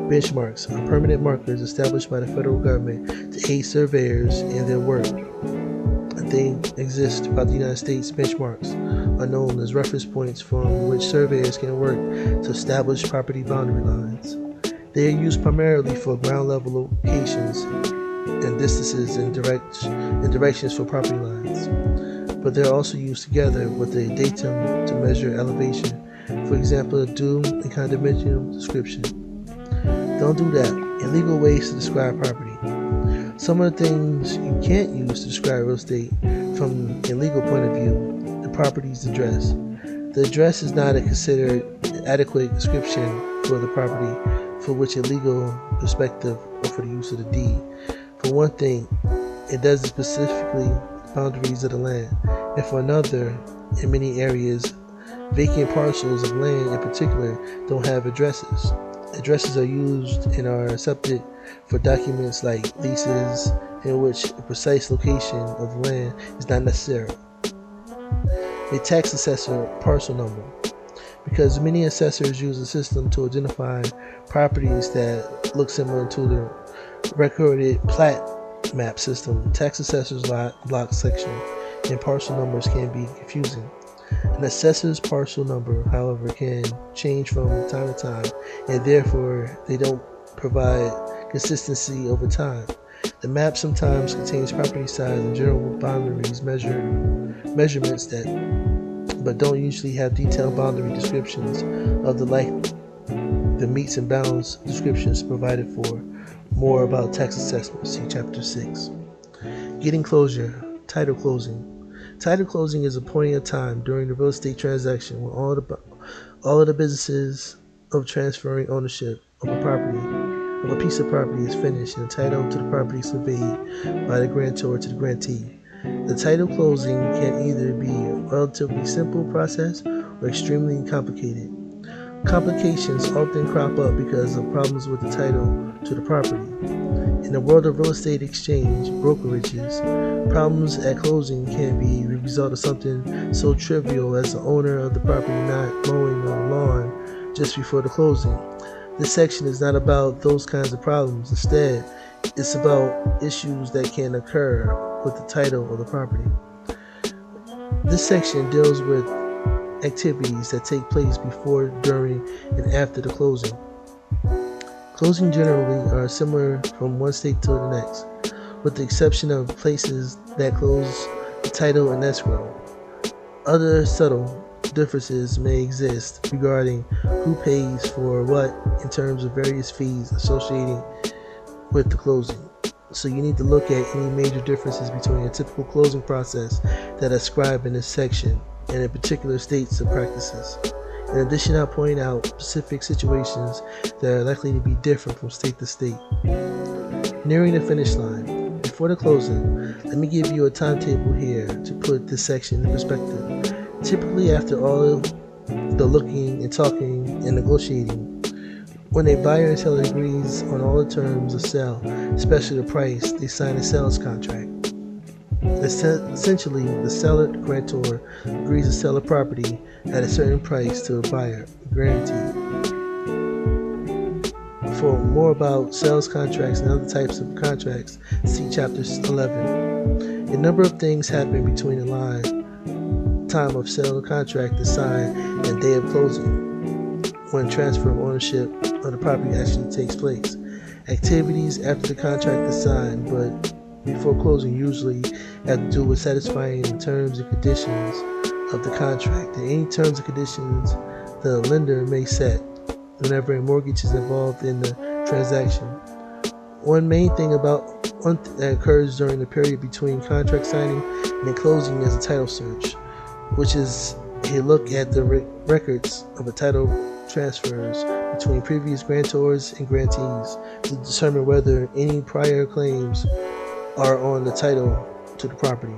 Speaker 1: Benchmarks are permanent markers established by the federal government to aid surveyors in their work. They exist throughout the United States. Benchmarks are known as reference points from which surveyors can work to establish property boundary lines. They are used primarily for ground level locations and distances and directions for property lines, but they are also used together with a datum to measure elevation. For example, a due and condominium description. Don't do that. Illegal ways to describe property. Some of the things you can't use to describe real estate from a legal point of view. The property's address. The address is not a considered adequate description for the property for which a legal perspective or for the use of the deed. For one thing, it doesn't specifically the boundaries of the land, and for another, in many areas, vacant parcels of land in particular don't have addresses. Addresses are used and are accepted for documents like leases in which a precise location of the land is not necessary. A tax assessor parcel number. Because many assessors use a system to identify properties that look similar to the recorded plat map system, tax assessor's lot, block section, and parcel numbers can be confusing. An assessor's parcel number, however, can change from time to time, and therefore they don't provide consistency over time. The map sometimes contains property size and general boundaries measurements but don't usually have detailed boundary descriptions of the meets and bounds descriptions provided for. More about tax assessments, see Chapter 6. Getting closure, title closing. Title closing is a point of time during the real estate transaction when all of the businesses of transferring ownership of a piece of property is finished and the title to the property is conveyed by the grantor to the grantee. The title closing can either be a relatively simple process or extremely complicated. Complications often crop up because of problems with the title to the property. In the world of real estate exchange brokerages, problems at closing can be the result of something so trivial as the owner of the property not mowing the lawn just before the closing. This section is not about those kinds of problems. Instead, it's about issues that can occur with the title of the property. This section deals with activities that take place before, during, and after the closing. Closing generally are similar from one state to the next, with the exception of places that close the title and escrow. Other subtle differences may exist regarding who pays for what in terms of various fees associated with the closing. So you need to look at any major differences between a typical closing process that are described in this section and in particular states and practices. In addition, I'll point out specific situations that are likely to be different from state to state. Nearing the finish line. Before the closing, let me give you a timetable here to put this section in perspective. Typically, after all of the looking and talking and negotiating, When a buyer and seller agrees on all the terms of sale, especially the price, they sign a sales contract. Essentially, the seller, grantor, agrees to sell a property at a certain price to a buyer, guaranteed. For more about sales contracts and other types of contracts, see Chapter 11. A number of things happen between the time of sale contract is signed and day of closing, when transfer of ownership of the property actually takes place. Activities after the contract is signed but before closing usually have to do with satisfying the terms and conditions of the contract and any terms and conditions the lender may set whenever a mortgage is involved in the transaction. One main thing that occurs during the period between contract signing and closing is a title search, which is a look at the records of a title transfers between previous grantors and grantees to determine whether any prior claims are on the title to the property.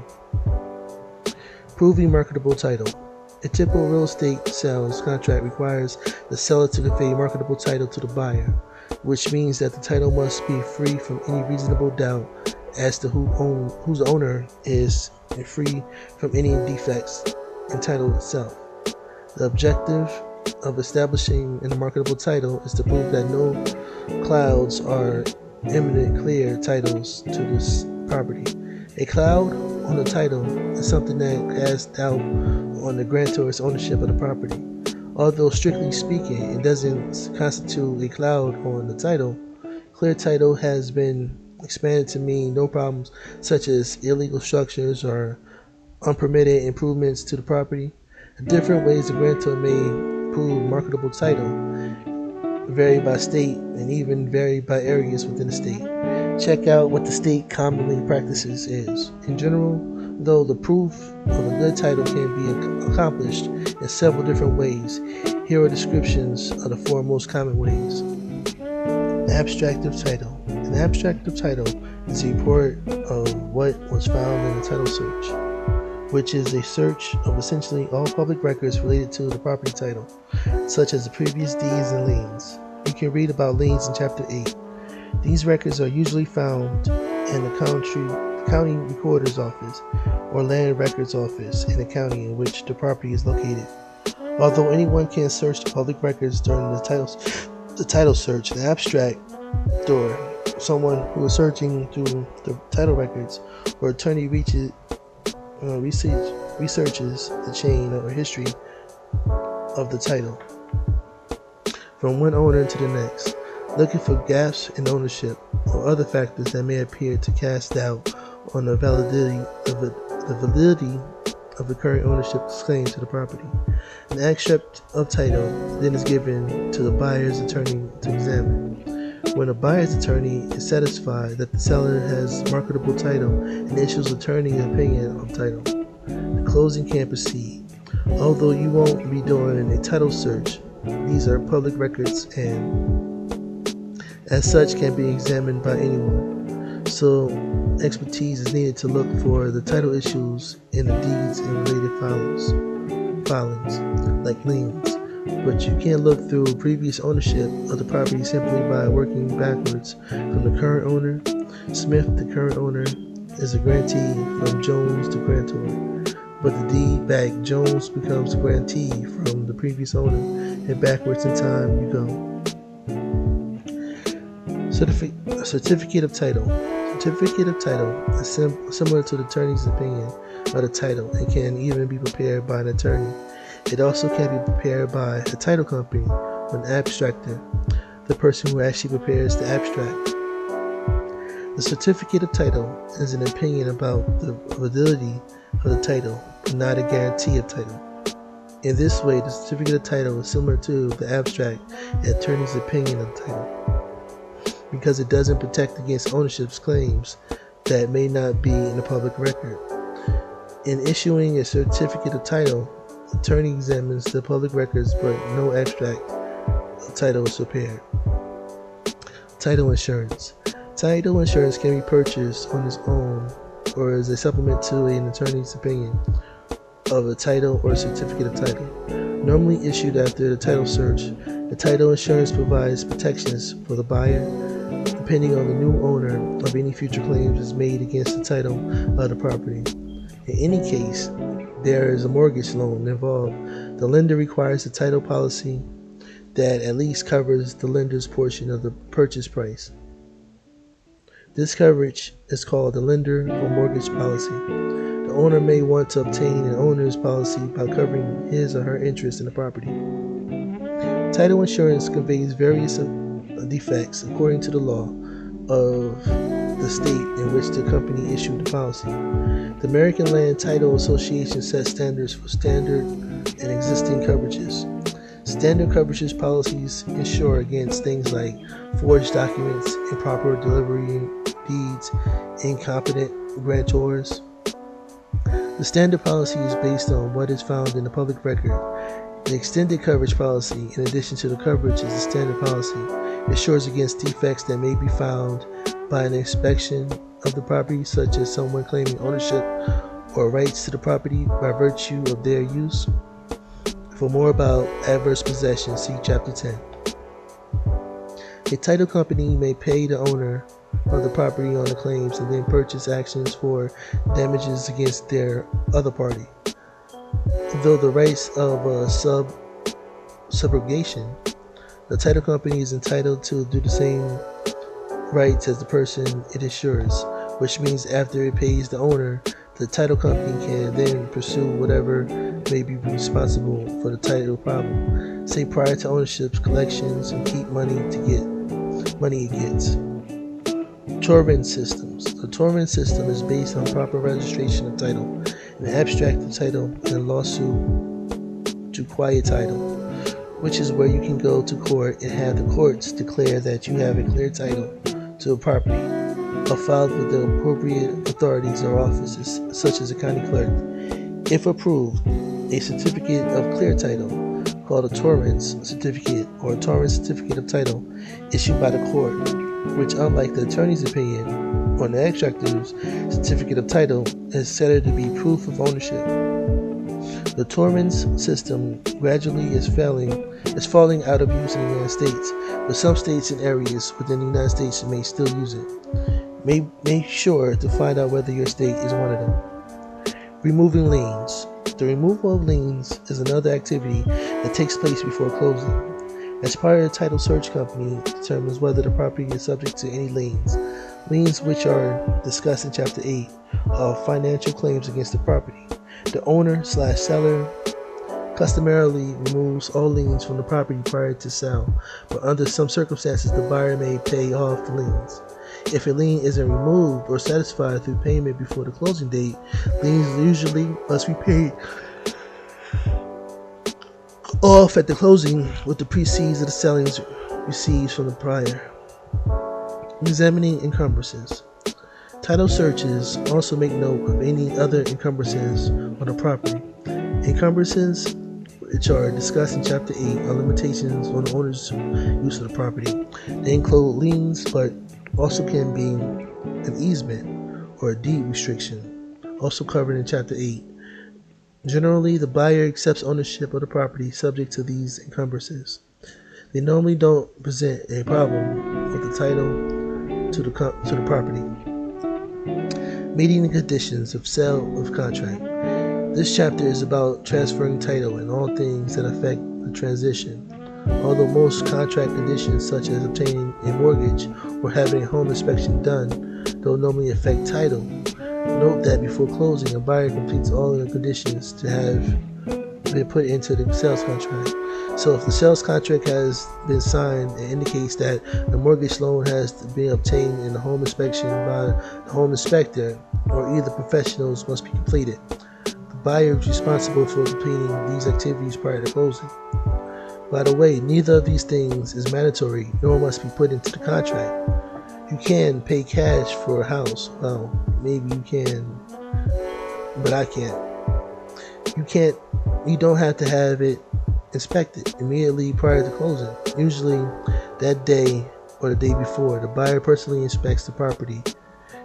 Speaker 1: Proving marketable title. A typical real estate sales contract requires the seller to convey marketable title to the buyer, which means that the title must be free from any reasonable doubt as to whose owner is and free from any defects in title itself. The objective of establishing a marketable title is to prove that no clouds are imminent clear titles to this property. A cloud on the title is something that casts doubt on the grantor's ownership of the property. Although strictly speaking, it doesn't constitute a cloud on the title, clear title has been expanded to mean no problems such as illegal structures or unpermitted improvements to the property. Different ways the grantor may prove marketable title vary by state and even vary by areas within the state. Check out what the state commonly practices is. In general, though, the proof of a good title can be accomplished in several different ways. Here are descriptions of the four most common ways. Abstractive title. An abstractive title is a report of what was found in the title search, which is a search of essentially all public records related to the property title, such as the previous deeds and liens. You can read about liens in Chapter 8. These records are usually found in the county recorder's office or land records office in the county in which the property is located. Although anyone can search the public records during the title search, an abstract or someone who is searching through the title records or attorney researches the chain or history of the title from one owner to the next, looking for gaps in ownership or other factors that may appear to cast doubt on the validity of the current ownership's claim to the property. An extract of title then is given to the buyer's attorney to examine. When a buyer's attorney is satisfied that the seller has marketable title and issues attorney opinion on title, the closing can proceed. Although you won't be doing a title search, these are public records and as such can be examined by anyone. So expertise is needed to look for the title issues in the deeds and related filings like liens. But you can look through previous ownership of the property simply by working backwards from the current owner. Smith, the current owner, is a grantee from Jones to grantor, but the deed back Jones becomes a grantee from the previous owner, and backwards in time you go. Certificate of title. Certificate of title is similar to the attorney's opinion of the title and can even be prepared by an attorney. It also can be prepared by a title company or an abstractor, the person who actually prepares the abstract. The certificate of title is an opinion about the validity of the title, but not a guarantee of title. In this way, the certificate of title is similar to the abstract and attorney's opinion of the title, because it doesn't protect against ownership's claims that may not be in the public record. In issuing a certificate of title, the attorney examines the public records, but no abstract of title is prepared. Title insurance. Title insurance can be purchased on its own or as a supplement to an attorney's opinion of a title or certificate of title, normally issued after the title search. The title insurance provides protections for the buyer, depending on the new owner, of any future claims is made against the title of the property. In any case, there is a mortgage loan involved. The lender requires a title policy that at least covers the lender's portion of the purchase price. This coverage is called the lender or mortgage policy. The owner may want to obtain an owner's policy by covering his or her interest in the property. Title insurance conveys various defects according to the law of the state in which the company issued the policy. The American Land Title Association sets standards for standard and existing coverages. Standard coverages policies insure against things like forged documents, improper delivery deeds, incompetent grantors. The standard policy is based on what is found in the public record. The extended coverage policy, in addition to the coverage as the standard policy, insures against defects that may be found by an inspection of the property, such as someone claiming ownership or rights to the property by virtue of their use. For more about adverse possession, see Chapter 10. A title company may pay the owner of the property on the claims and then purchase actions for damages against their other party. Though the rights of subrogation, the title company is entitled to do the same rights as the person it insures, which means after it pays the owner, the title company can then pursue whatever may be responsible for the title problem, say prior to ownership's collections, and keep money it gets. Torrens systems. The Torrens system is based on proper registration of title, an abstract of title, and a lawsuit to quiet title, which is where you can go to court and have the courts declare that you have a clear title to a property, or filed with the appropriate authorities or offices, such as a county clerk. If approved, a certificate of clear title, called a Torrens certificate or a Torrens certificate of title, issued by the court, which, unlike the attorney's opinion or the extractor's certificate of title, is considered to be proof of ownership. The Torrens system gradually is falling out of use in the United States, but some states and areas within the United States may still use it. Make sure to find out whether your state is one of them. Removing liens. The removal of liens is another activity that takes place before closing. As part of the title search, company determines whether the property is subject to any liens. Liens, which are discussed in Chapter 8, are financial claims against the property. The owner/seller customarily removes all liens from the property prior to sale, but under some circumstances the buyer may pay off the liens. If a lien isn't removed or satisfied through payment before the closing date, liens usually must be paid off at the closing with the proceeds of the sellings received from the prior. Examining encumbrances. Title searches also make note of any other encumbrances on the property. Encumbrances, which are discussed in Chapter 8, are limitations on the owner's use of the property. They include liens, but also can be an easement or a deed restriction, also covered in Chapter 8. Generally, the buyer accepts ownership of the property subject to these encumbrances. They normally don't present a problem with the title to the property. Meeting the conditions of sale of contract. This chapter is about transferring title and all things that affect the transition. Although most contract conditions, such as obtaining a mortgage or having a home inspection done, don't normally affect title, note that before closing, a buyer completes all of the conditions to have been put into the sales contract. So if the sales contract has been signed, it indicates that the mortgage loan has been obtained and the home inspection by the home inspector or either professionals must be completed. The buyer is responsible for completing these activities prior to closing. By the way, neither of these things is mandatory nor must be put into the contract. You can pay cash for a house. Well, maybe you can, but I can't. You don't have to have it inspected immediately prior to closing. Usually that day or the day before, the buyer personally inspects the property.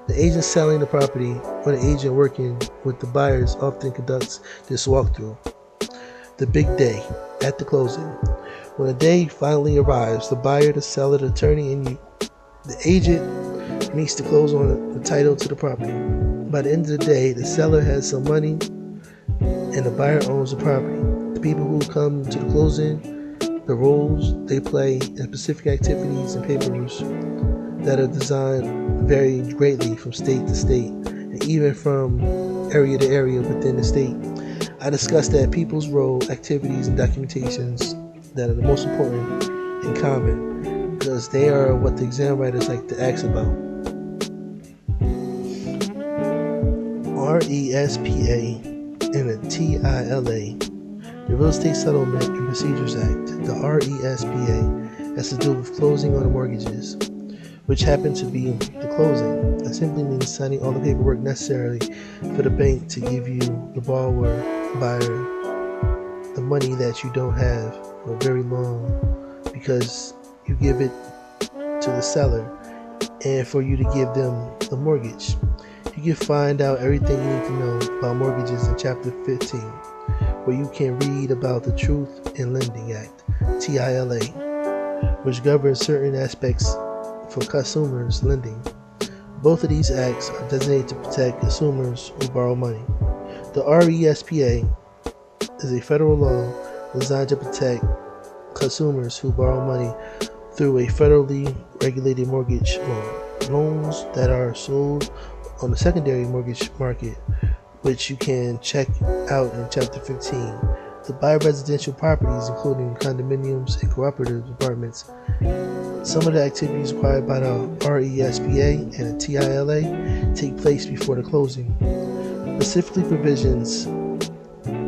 Speaker 1: The agent selling the property or the agent working with the buyers often conducts this walkthrough. The big day at the closing. When the day finally arrives, the buyer, the seller, the attorney, and the agent meets to close on the title to the property. By the end of the day, the seller has some money and the buyer owns the property. The people who come to the closing, the roles they play, and specific activities and papers that are designed vary greatly from state to state and even from area to area within the state. I discussed that people's role, activities, and documentations that are the most important in common because they are what the exam writers like to ask about. RESPA and the TILA, the Real Estate Settlement and Procedures Act. The RESPA has to do with closing on the mortgages, which happen to be the closing. That simply means signing all the paperwork necessary for the bank to give you, the buyer, the money that you don't have for very long because you give it to the seller and for you to give them the mortgage. You can find out everything you need to know about mortgages in Chapter 15, where you can read about the Truth in Lending Act, TILA, which governs certain aspects for consumers lending. Both of these acts are designated to protect consumers who borrow money. The RESPA is a federal law designed to protect consumers who borrow money through a federally regulated mortgage loan. Loans that are sold on the secondary mortgage market, which you can check out in Chapter 15, to buy residential properties, including condominiums and cooperative apartments. Some of the activities required by the RESPA and the TILA take place before the closing. Specifically, provisions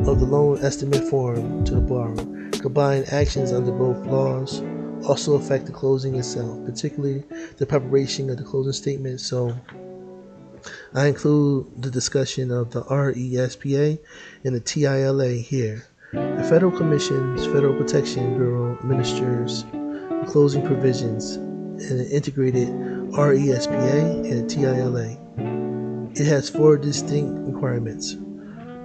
Speaker 1: of the loan estimate form to the borrower. Combined actions under both laws also affect the closing itself, particularly the preparation of the closing statement. So I include the discussion of the RESPA and the TILA here. The Federal Commission's Federal Protection Bureau administers the closing provisions in an integrated RESPA and TILA. It has 4 distinct requirements.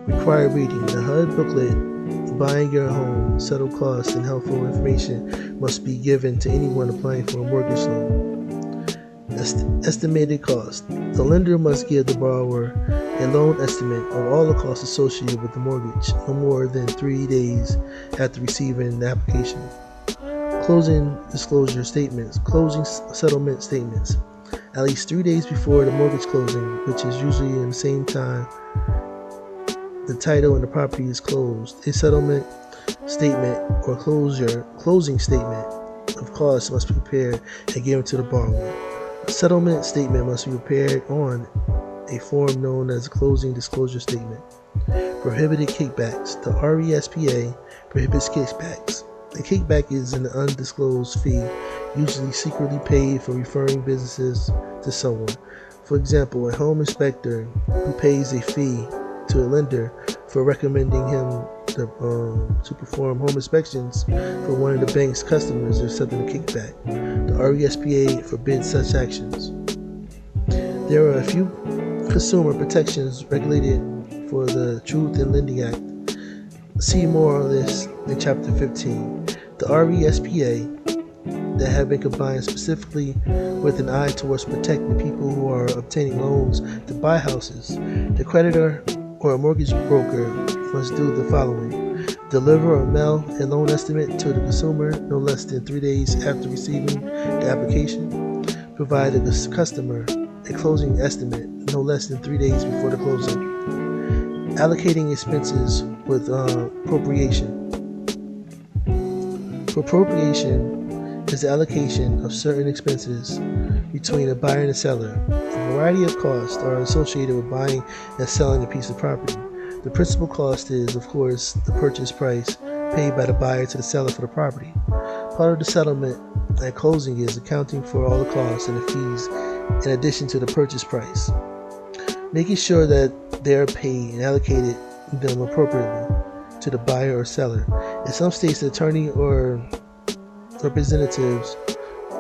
Speaker 1: Required reading. The HUD booklet, Buying Your Home, Settle Costs, and helpful information must be given to anyone applying for a mortgage loan. Estimated cost. The lender must give the borrower a loan estimate of all the costs associated with the mortgage no more than 3 days after receiving the application. Closing disclosure statements. Closing settlement statements. At least 3 days before the mortgage closing, which is usually in the same time the title and the property is closed, a settlement statement or closing statement of costs must be prepared and given to the borrower. A settlement statement must be prepared on a form known as a closing disclosure statement. Prohibited kickbacks. The RESPA prohibits kickbacks. A kickback is an undisclosed fee, usually secretly paid for referring businesses to someone. For example, a home inspector who pays a fee to a lender for recommending him to perform home inspections for one of the bank's customers is accepting a kickback. The RESPA forbids such actions. There are a few consumer protections regulated for the Truth in Lending Act. See more on this in Chapter 15. The RESPA that have been combined specifically with an eye towards protecting people who are obtaining loans to buy houses. The creditor or a mortgage broker must do the following: deliver or mail a loan estimate to the consumer no less than 3 days after receiving the application. Provide the customer a closing estimate no less than 3 days before the closing. Allocating expenses with appropriation. Appropriation is the allocation of certain expenses between a buyer and a seller. A variety of costs are associated with buying and selling a piece of property. The principal cost is, of course, the purchase price paid by the buyer to the seller for the property. Part of the settlement at closing is accounting for all the costs and the fees in addition to the purchase price, making sure that they are paid and allocated them appropriately to the buyer or seller. In some states, the attorney or representatives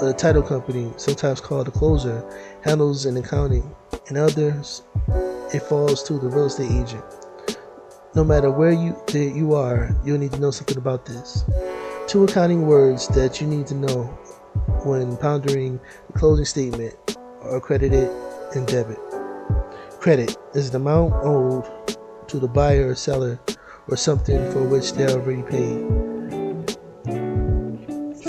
Speaker 1: or the title company, sometimes called the closer, handles an accounting. In others, it falls to the real estate agent. No matter where you are, you'll need to know something about this. 2 accounting words that you need to know when pondering the closing statement are credited and debit. Credit is the amount owed to the buyer or seller or something for which they are already paid.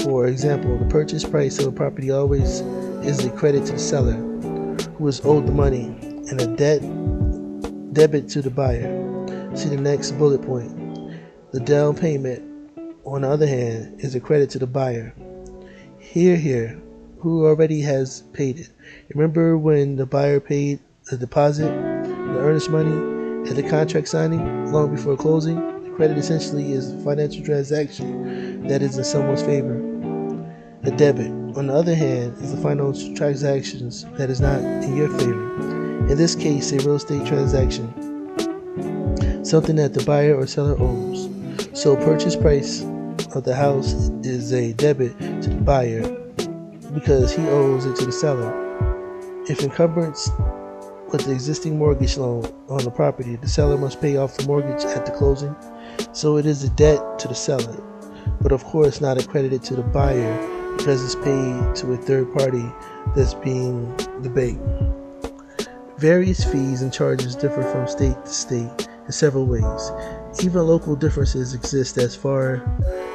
Speaker 1: For example, the purchase price of a property always is a credit to the seller who is owed the money, and a debit to the buyer. See the next bullet point. The down payment, on the other hand, is a credit to the buyer. Here, who already has paid it. Remember when the buyer paid the deposit, the earnest money, at the contract signing, long before closing? The credit essentially is a financial transaction that is in someone's favor. A debit, on the other hand, is the financial transactions that is not in your favor. In this case, a real estate transaction, something that the buyer or seller owes. So purchase price of the house is a debit to the buyer because he owes it to the seller. If encumbrance with the existing mortgage loan on the property, the seller must pay off the mortgage at the closing. So it is a debt to the seller, but of course not accredited to the buyer because it's paid to a third party, that's being the bank. Various fees and charges differ from state to state in several ways. Even local differences exist as far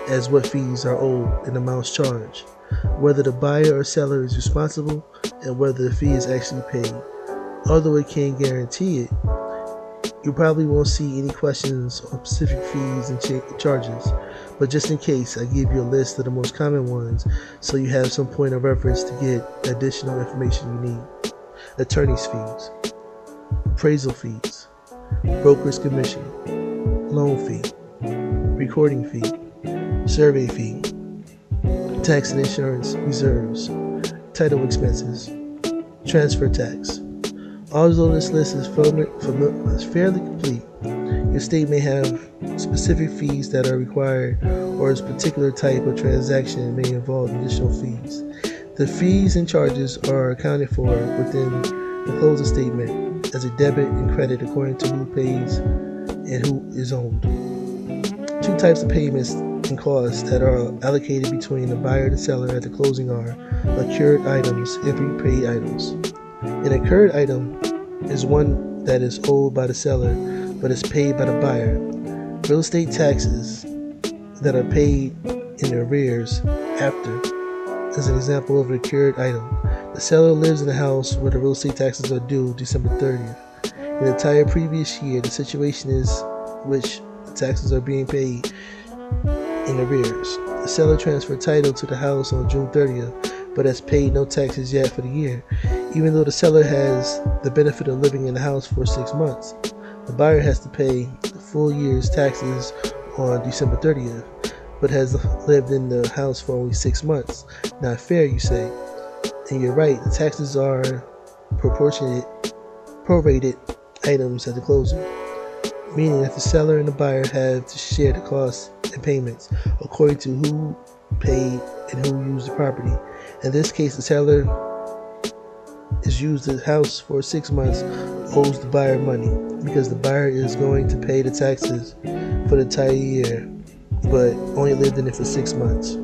Speaker 1: as what fees are owed and amounts charged, whether the buyer or seller is responsible, and whether the fee is actually paid. Although it can't guarantee it, you probably won't see any questions on specific fees and charges, but just in case, I give you a list of the most common ones so you have some point of reference to get the additional information you need. Attorney's fees, appraisal fees, broker's commission, loan fee, recording fee, survey fee, tax and insurance reserves, title expenses, transfer tax. Although this list is fairly complete, your state may have specific fees that are required, or a particular type of transaction may involve additional fees. The fees and charges are accounted for within the closing statement as a debit and credit according to who pays and who is owed. 2 types of payments and costs that are allocated between the buyer and the seller at the closing are accrued items and prepaid items. An accrued item is one that is owed by the seller but is paid by the buyer. Real estate taxes that are paid in arrears after. As an example of an accrued item, the seller lives in a house where the real estate taxes are due December 30th. In the entire previous year, the situation is which the taxes are being paid in arrears. The seller transferred title to the house on June 30th, but has paid no taxes yet for the year. Even though the seller has the benefit of living in the house for 6 months, the buyer has to pay the full year's taxes on December 30th, but has lived in the house for only 6 months. Not fair, you say. And you're right, the taxes are prorated items at the closing, meaning that the seller and the buyer have to share the costs and payments according to who paid and who used the property. In this case, the seller is used the house for 6 months, owes the buyer money because the buyer is going to pay the taxes for the entire year but only lived in it for 6 months.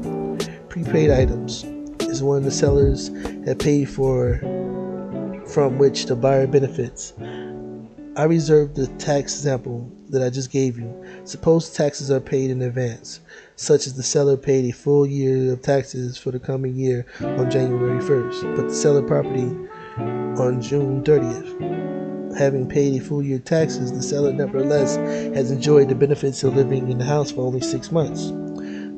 Speaker 1: Prepaid items is one the sellers have paid for from which the buyer benefits. I reserved the tax example that I just gave you. Suppose taxes are paid in advance, such as the seller paid a full year of taxes for the coming year on January 1st, but the seller property on June 30th. Having paid a full year taxes, the seller nevertheless has enjoyed the benefits of living in the house for only 6 months.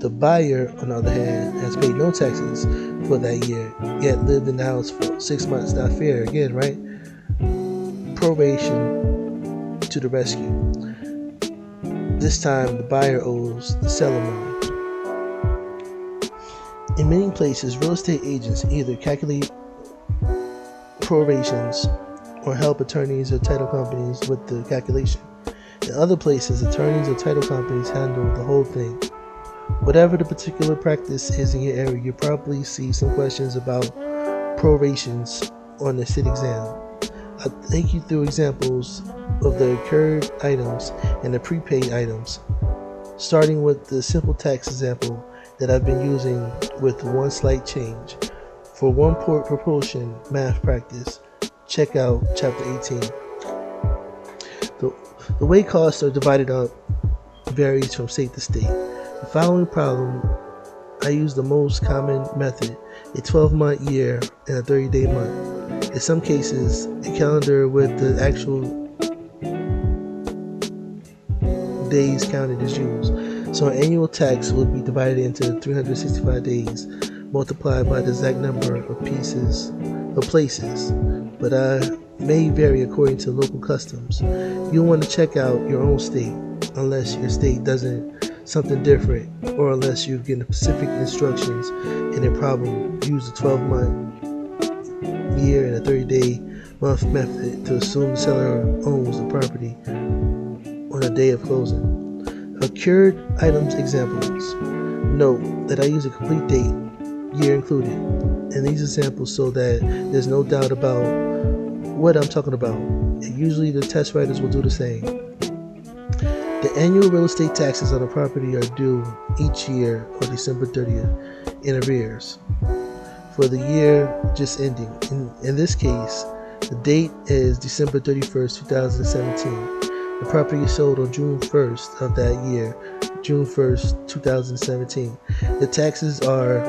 Speaker 1: The buyer, on the other hand, has paid no taxes for that year, yet lived in the house for 6 months. Not fair again, right? Proration to the rescue. This time, the buyer owes the seller money. In many places, real estate agents either calculate prorations or help attorneys or title companies with the calculation. In other places, attorneys or title companies handle the whole thing. Whatever the particular practice is in your area, you'll probably see some questions about prorations on the SIT exam. I'll take you through examples of the incurred items and the prepaid items, starting with the simple tax example that I've been using with one slight change. For one port propulsion math practice, check out chapter 18. The way costs are divided up varies from state to state. The following problem, I use the most common method, a 12-month year and a 30-day month. In some cases, a calendar with the actual days counted is used. So an annual tax would be divided into 365 days, multiplied by the exact number of places, but may vary according to local customs. You'll want to check out your own state, unless your state doesn't something different, or unless you've given specific instructions in a problem. Use the 12-month year and a 30-day month method to assume the seller owns the property on the day of closing. Accrued items examples. Note that I use a complete date, year included, in these examples so that there's no doubt about what I'm talking about. And usually the test writers will do the same. The annual real estate taxes on a property are due each year on December 30th in arrears for the year just ending. In this case, the date is December 31st, 2017. The property is sold on June 1st of that year, June 1st, 2017. The taxes are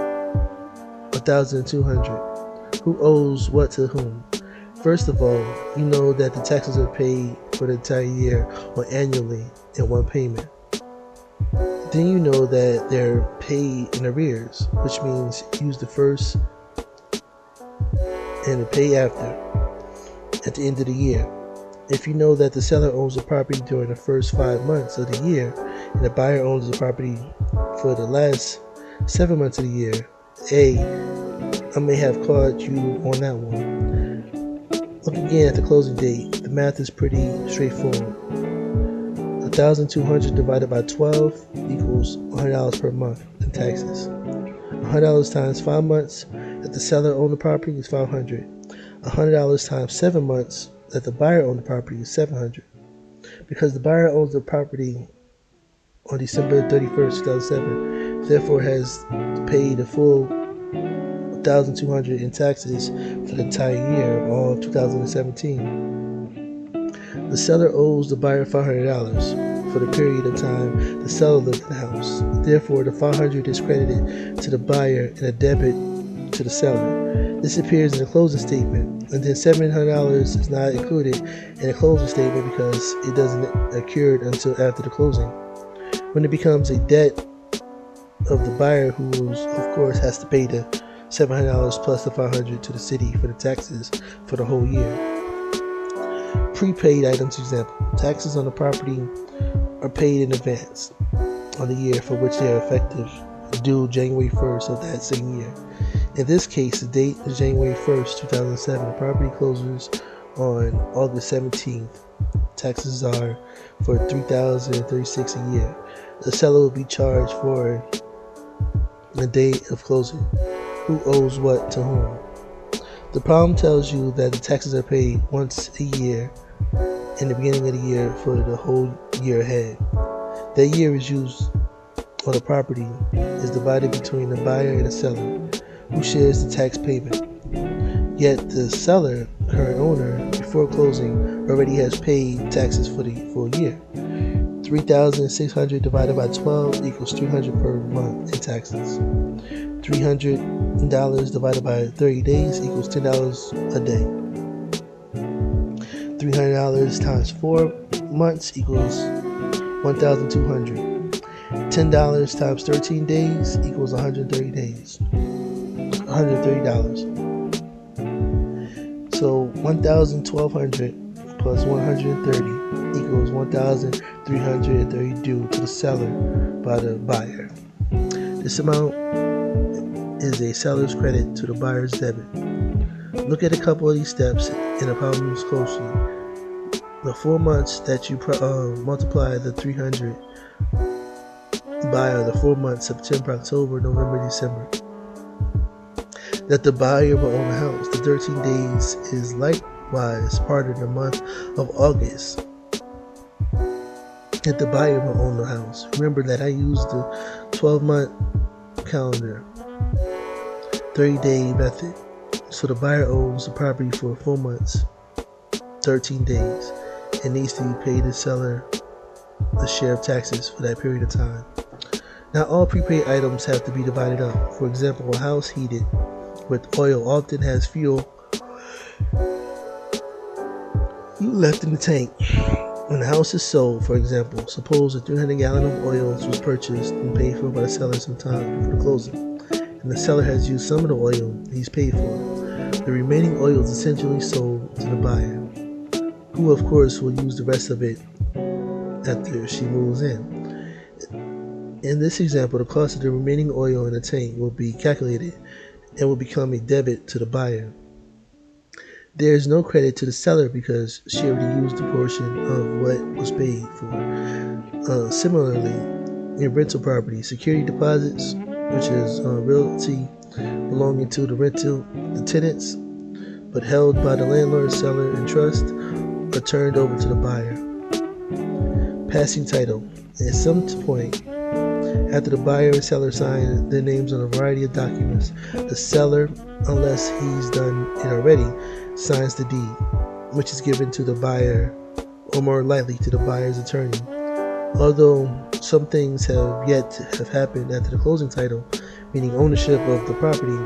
Speaker 1: $1,200. Who owes what to whom? First of all, you know that the taxes are paid for the entire year or annually in one payment. Then you know that they're paid in arrears, which means use the first and the pay after at the end of the year. If you know that the seller owns the property during the first 5 months of the year and the buyer owns the property for the last 7 months of the year, I may have caught you on that one. Look again at the closing date. The math is pretty straightforward. 1,200 divided by 12 equals $100 per month in taxes. $100 times 5 months that the seller owned the property is $500. $100 times 7 months that the buyer owned the property is $700. Because the buyer owns the property on December 31st, 2007, therefore has paid the full $1,200 in taxes for the entire year of all 2017. The seller owes the buyer $500 for the period of time the seller lived in the house. Therefore, the $500 is credited to the buyer and a debit to the seller. This appears in the closing statement, and then $700 is not included in the closing statement because it doesn't occur until after the closing, when it becomes a debt of the buyer, who of course has to pay the $700 plus the $500 to the city for the taxes for the whole year. Prepaid items example. Taxes on the property are paid in advance on the year for which they are effective, due January 1st of that same year. In this case, the date is January 1st, 2007. The property closes on August 17th. Taxes are for $3,036 a year. The seller will be charged for the date of closing. Who owes what to whom? The problem tells you that the taxes are paid once a year in the beginning of the year for the whole year ahead. That year is used on the property is divided between the buyer and the seller, who shares the tax payment. Yet the seller, current owner, before closing already has paid taxes for the full year. 3,600 divided by 12 equals $300 per month in taxes. $300 divided by 30 days equals $10 a day. $300 times 4 months equals $1,200. $10 times 13 days equals 130 days. $130. So 1,200 plus 130 equals 1,330 due to the seller by the buyer. This amount is a seller's credit to the buyer's debit. Look at a couple of these steps in the problems closely. The 4 months that you multiply the 300 buyer the 4 months September, October, November, December. That the buyer will own the house. The 13 days is likewise part of the month of August. That the buyer will own the house. Remember that I used the 12-month calendar, 30-day method. So the buyer owns the property for 4 months, 13 days, and needs to be paid the seller a share of taxes for that period of time. Not all prepaid items have to be divided up. For example, a house heated with oil often has fuel left in the tank. When the house is sold, for example, suppose a 300 gallon of oil was purchased and paid for by the seller sometime before the closing, and the seller has used some of the oil he's paid for. The remaining oil is essentially sold to the buyer, who of course will use the rest of it after she moves in. In this example, the cost of the remaining oil in the tank will be calculated and will become a debit to the buyer. There is no credit to the seller because she already used a portion of what was paid for. Similarly, in rental property, security deposits, which is realty belonging to the tenants, but held by the landlord, seller, and trust, are turned over to the buyer. Passing title. At some point, after the buyer and seller sign their names on a variety of documents, the seller, unless he's done it already, signs the deed, which is given to the buyer, or more likely to the buyer's attorney. Although some things have yet to have happened after the closing title, meaning ownership of the property,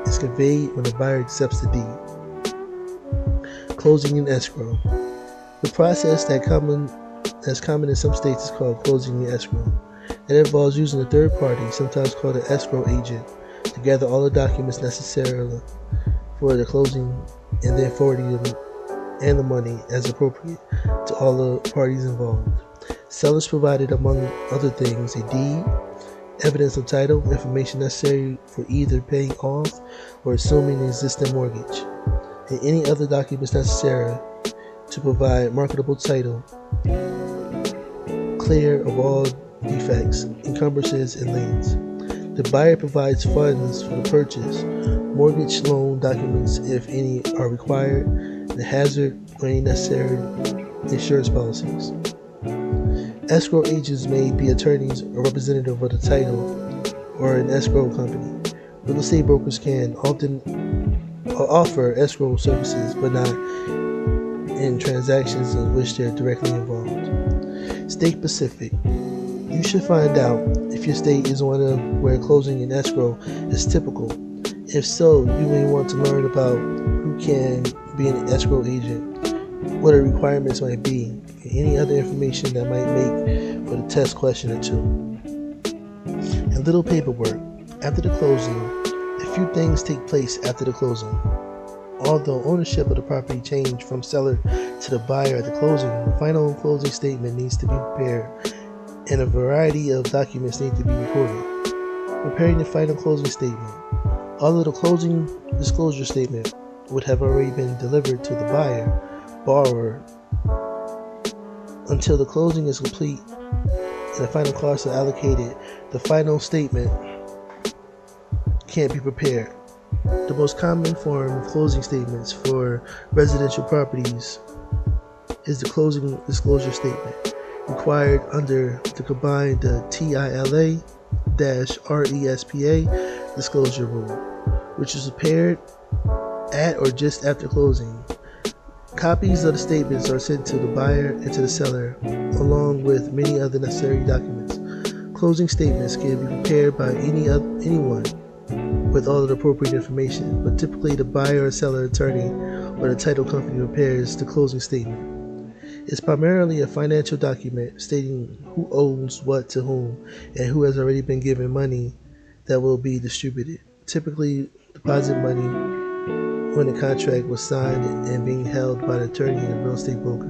Speaker 1: is conveyed when the buyer accepts the deed. Closing in escrow. The process that's common in some states is called closing in escrow. It involves using a third party, sometimes called an escrow agent, to gather all the documents necessary for the closing and then forwarding them and the money as appropriate to all the parties involved. Sellers provided, among other things, a deed, evidence of title, information necessary for either paying off or assuming an existing mortgage, and any other documents necessary to provide marketable title, clear of all defects, encumbrances, and liens. The buyer provides funds for the purchase, mortgage loan documents if any are required, the hazard or any necessary insurance policies. Escrow agents may be attorneys or representative of the title or an escrow company. Real estate brokers can often offer escrow services, but not in transactions in which they're directly involved. State specific. You should find out if your state is one of where closing in escrow is typical. If so, you may want to learn about who can be an escrow agent, what the requirements might be, and any other information that might make for the test question or two. And little paperwork. After the closing, a few things take place after the closing. Although ownership of the property changed from seller to the buyer at the closing, the final closing statement needs to be prepared, and a variety of documents need to be recorded. Preparing the final closing statement. Although the closing disclosure statement would have already been delivered to the borrower, until the closing is complete and the final costs are allocated, the final statement can't be prepared. The most common form of closing statements for residential properties is the closing disclosure statement, required under the combined TILA-RESPA disclosure rule, which is prepared at or just after closing. Copies of the statements are sent to the buyer and to the seller, along with many other necessary documents. Closing statements can be prepared by anyone with all of the appropriate information, but typically the buyer or seller attorney or the title company prepares the closing statement. It's primarily a financial document stating who owes what to whom and who has already been given money that will be distributed. Typically, deposit money when the contract was signed and being held by the attorney and the real estate broker.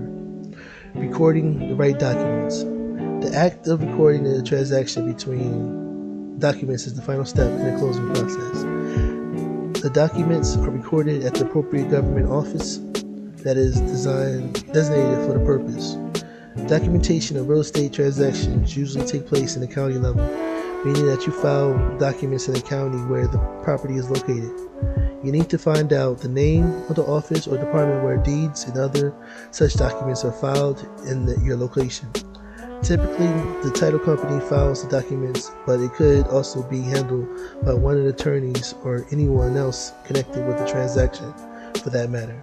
Speaker 1: Recording the right documents. The act of recording the transaction between documents is the final step in the closing process. The documents are recorded at the appropriate government office that is designated for the purpose. Documentation of real estate transactions usually take place in the county level, meaning that you file documents in the county where the property is located. You need to find out the name of the office or department where deeds and other such documents are filed in your location. Typically, the title company files the documents, but it could also be handled by one of the attorneys or anyone else connected with the transaction, for that matter.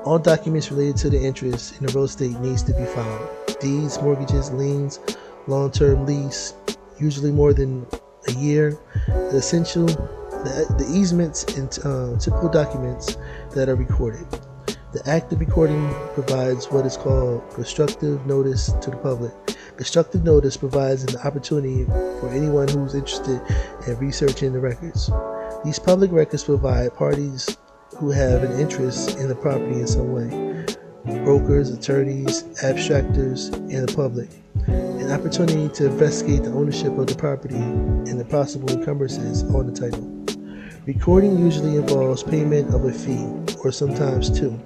Speaker 1: All documents related to the interest in the real estate needs to be filed. Deeds, mortgages, liens, long-term lease, usually more than a year, the easements and typical documents that are recorded. The act of recording provides what is called constructive notice to the public. Constructive notice provides an opportunity for anyone who's interested in researching the records. These public records provide parties who have an interest in the property in some way, brokers, attorneys, abstractors, and the public, an opportunity to investigate the ownership of the property and the possible encumbrances on the title. Recording usually involves payment of a fee, or sometimes two,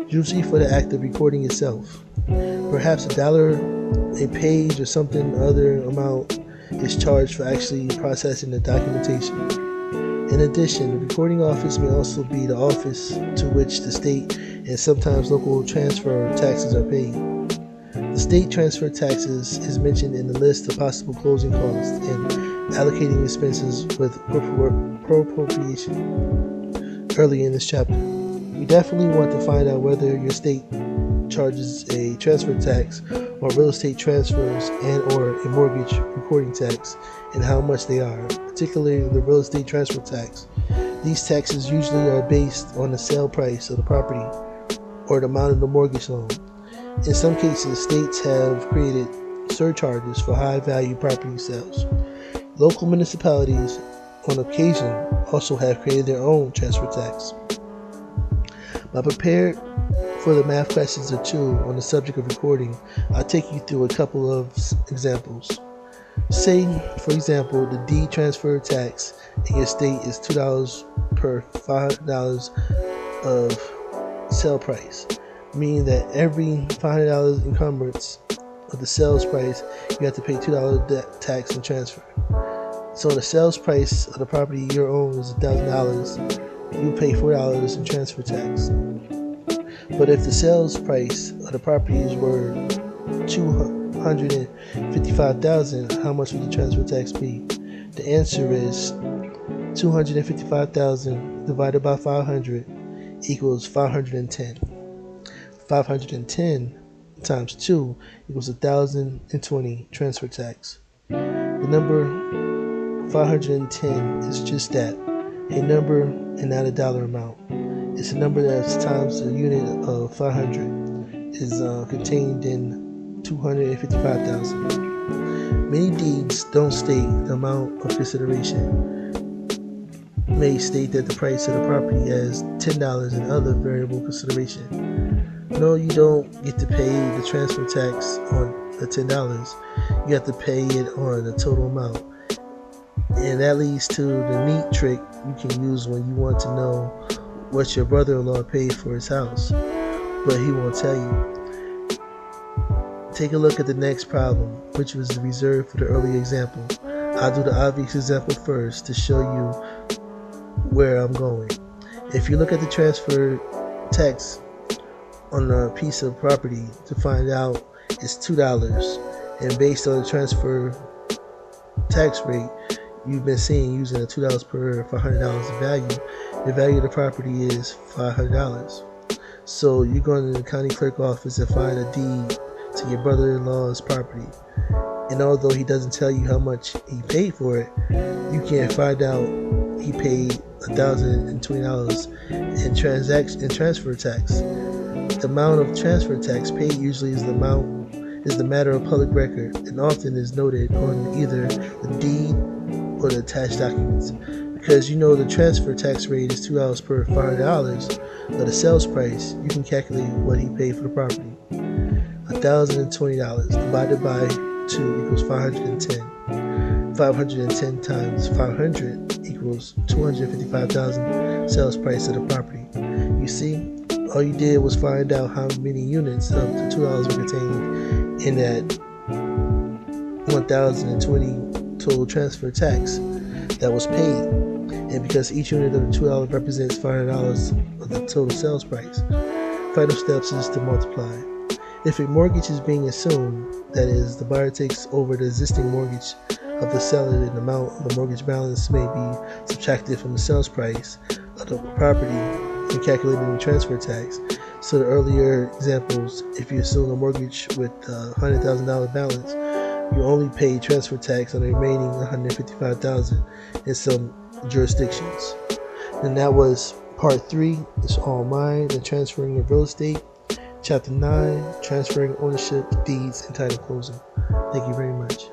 Speaker 1: usually for the act of recording itself. Perhaps $1 a page or something other amount is charged for actually processing the documentation. In addition, the recording office may also be the office to which the state and sometimes local transfer taxes are paid. The state transfer taxes is mentioned in the list of possible closing costs and allocating expenses with appropriation early in this chapter. You definitely want to find out whether your state charges a transfer tax or real estate transfers and or a mortgage recording tax and how much they are, particularly the real estate transfer tax. These taxes usually are based on the sale price of the property or the amount of the mortgage loan. In some cases, states have created surcharges for high-value property sales. Local municipalities, on occasion, also have created their own transfer tax. By prepared for the math questions or two on the subject of recording, I'll take you through a couple of examples. Say, for example, the deed transfer tax in your state is $2 per $5 of sale price, meaning that every $500 encumbrance of the sales price, you have to pay $2 tax and transfer. So the sales price of the property you own is $1,000, you pay $4 in transfer tax. But if the sales price of the property is worth $255,000, how much would the transfer tax be? The answer is $255,000 divided by 500 equals 510. 510 times 2 equals 1,020 transfer tax. The number 510 is just that, a number and not a dollar amount. It's a number that's times the unit of 500 is contained in 255,000. Many deeds don't state the amount of consideration. May state that the price of the property as $10 and other variable consideration. No, you don't get to pay the transfer tax on the $10. You have to pay it on the total amount. And that leads to the neat trick you can use when you want to know what your brother-in-law paid for his house, but he won't tell you. Take a look at the next problem, which was reserved for the earlier example. I'll do the obvious example first to show you where I'm going. If you look at the transfer tax on a piece of property to find out it's $2, and based on the transfer tax rate you've been seeing using the $2 per $500 of value, the value of the property is $500. So you're going to the county clerk office and find a deed to your brother-in-law's property. And although he doesn't tell you how much he paid for it, you can find out he paid $1,020 in transfer tax. The amount of transfer tax paid usually is the matter of public record and often is noted on either the deed or the attached documents. Because you know the transfer tax rate is $2 per $500, but the sales price, you can calculate what he paid for the property. $1,020 divided by 2 equals 510. 510 times 500 equals 255,000 sales price of the property. You see, all you did was find out how many units of the $2 were contained in that 1,020 total transfer tax that was paid. And because each unit of the $2 represents $500 of the total sales price, final steps is to multiply. If a mortgage is being assumed, that is, the buyer takes over the existing mortgage of the seller, and the amount of the mortgage balance may be subtracted from the sales price of the property in calculating the transfer tax. So the earlier examples, if you assume a mortgage with a $100,000 balance, you only pay transfer tax on the remaining $155,000 in some jurisdictions. And that was part 3. It's all mine, the transferring of real estate. Chapter 9, transferring ownership, deeds, and title closing. Thank you very much.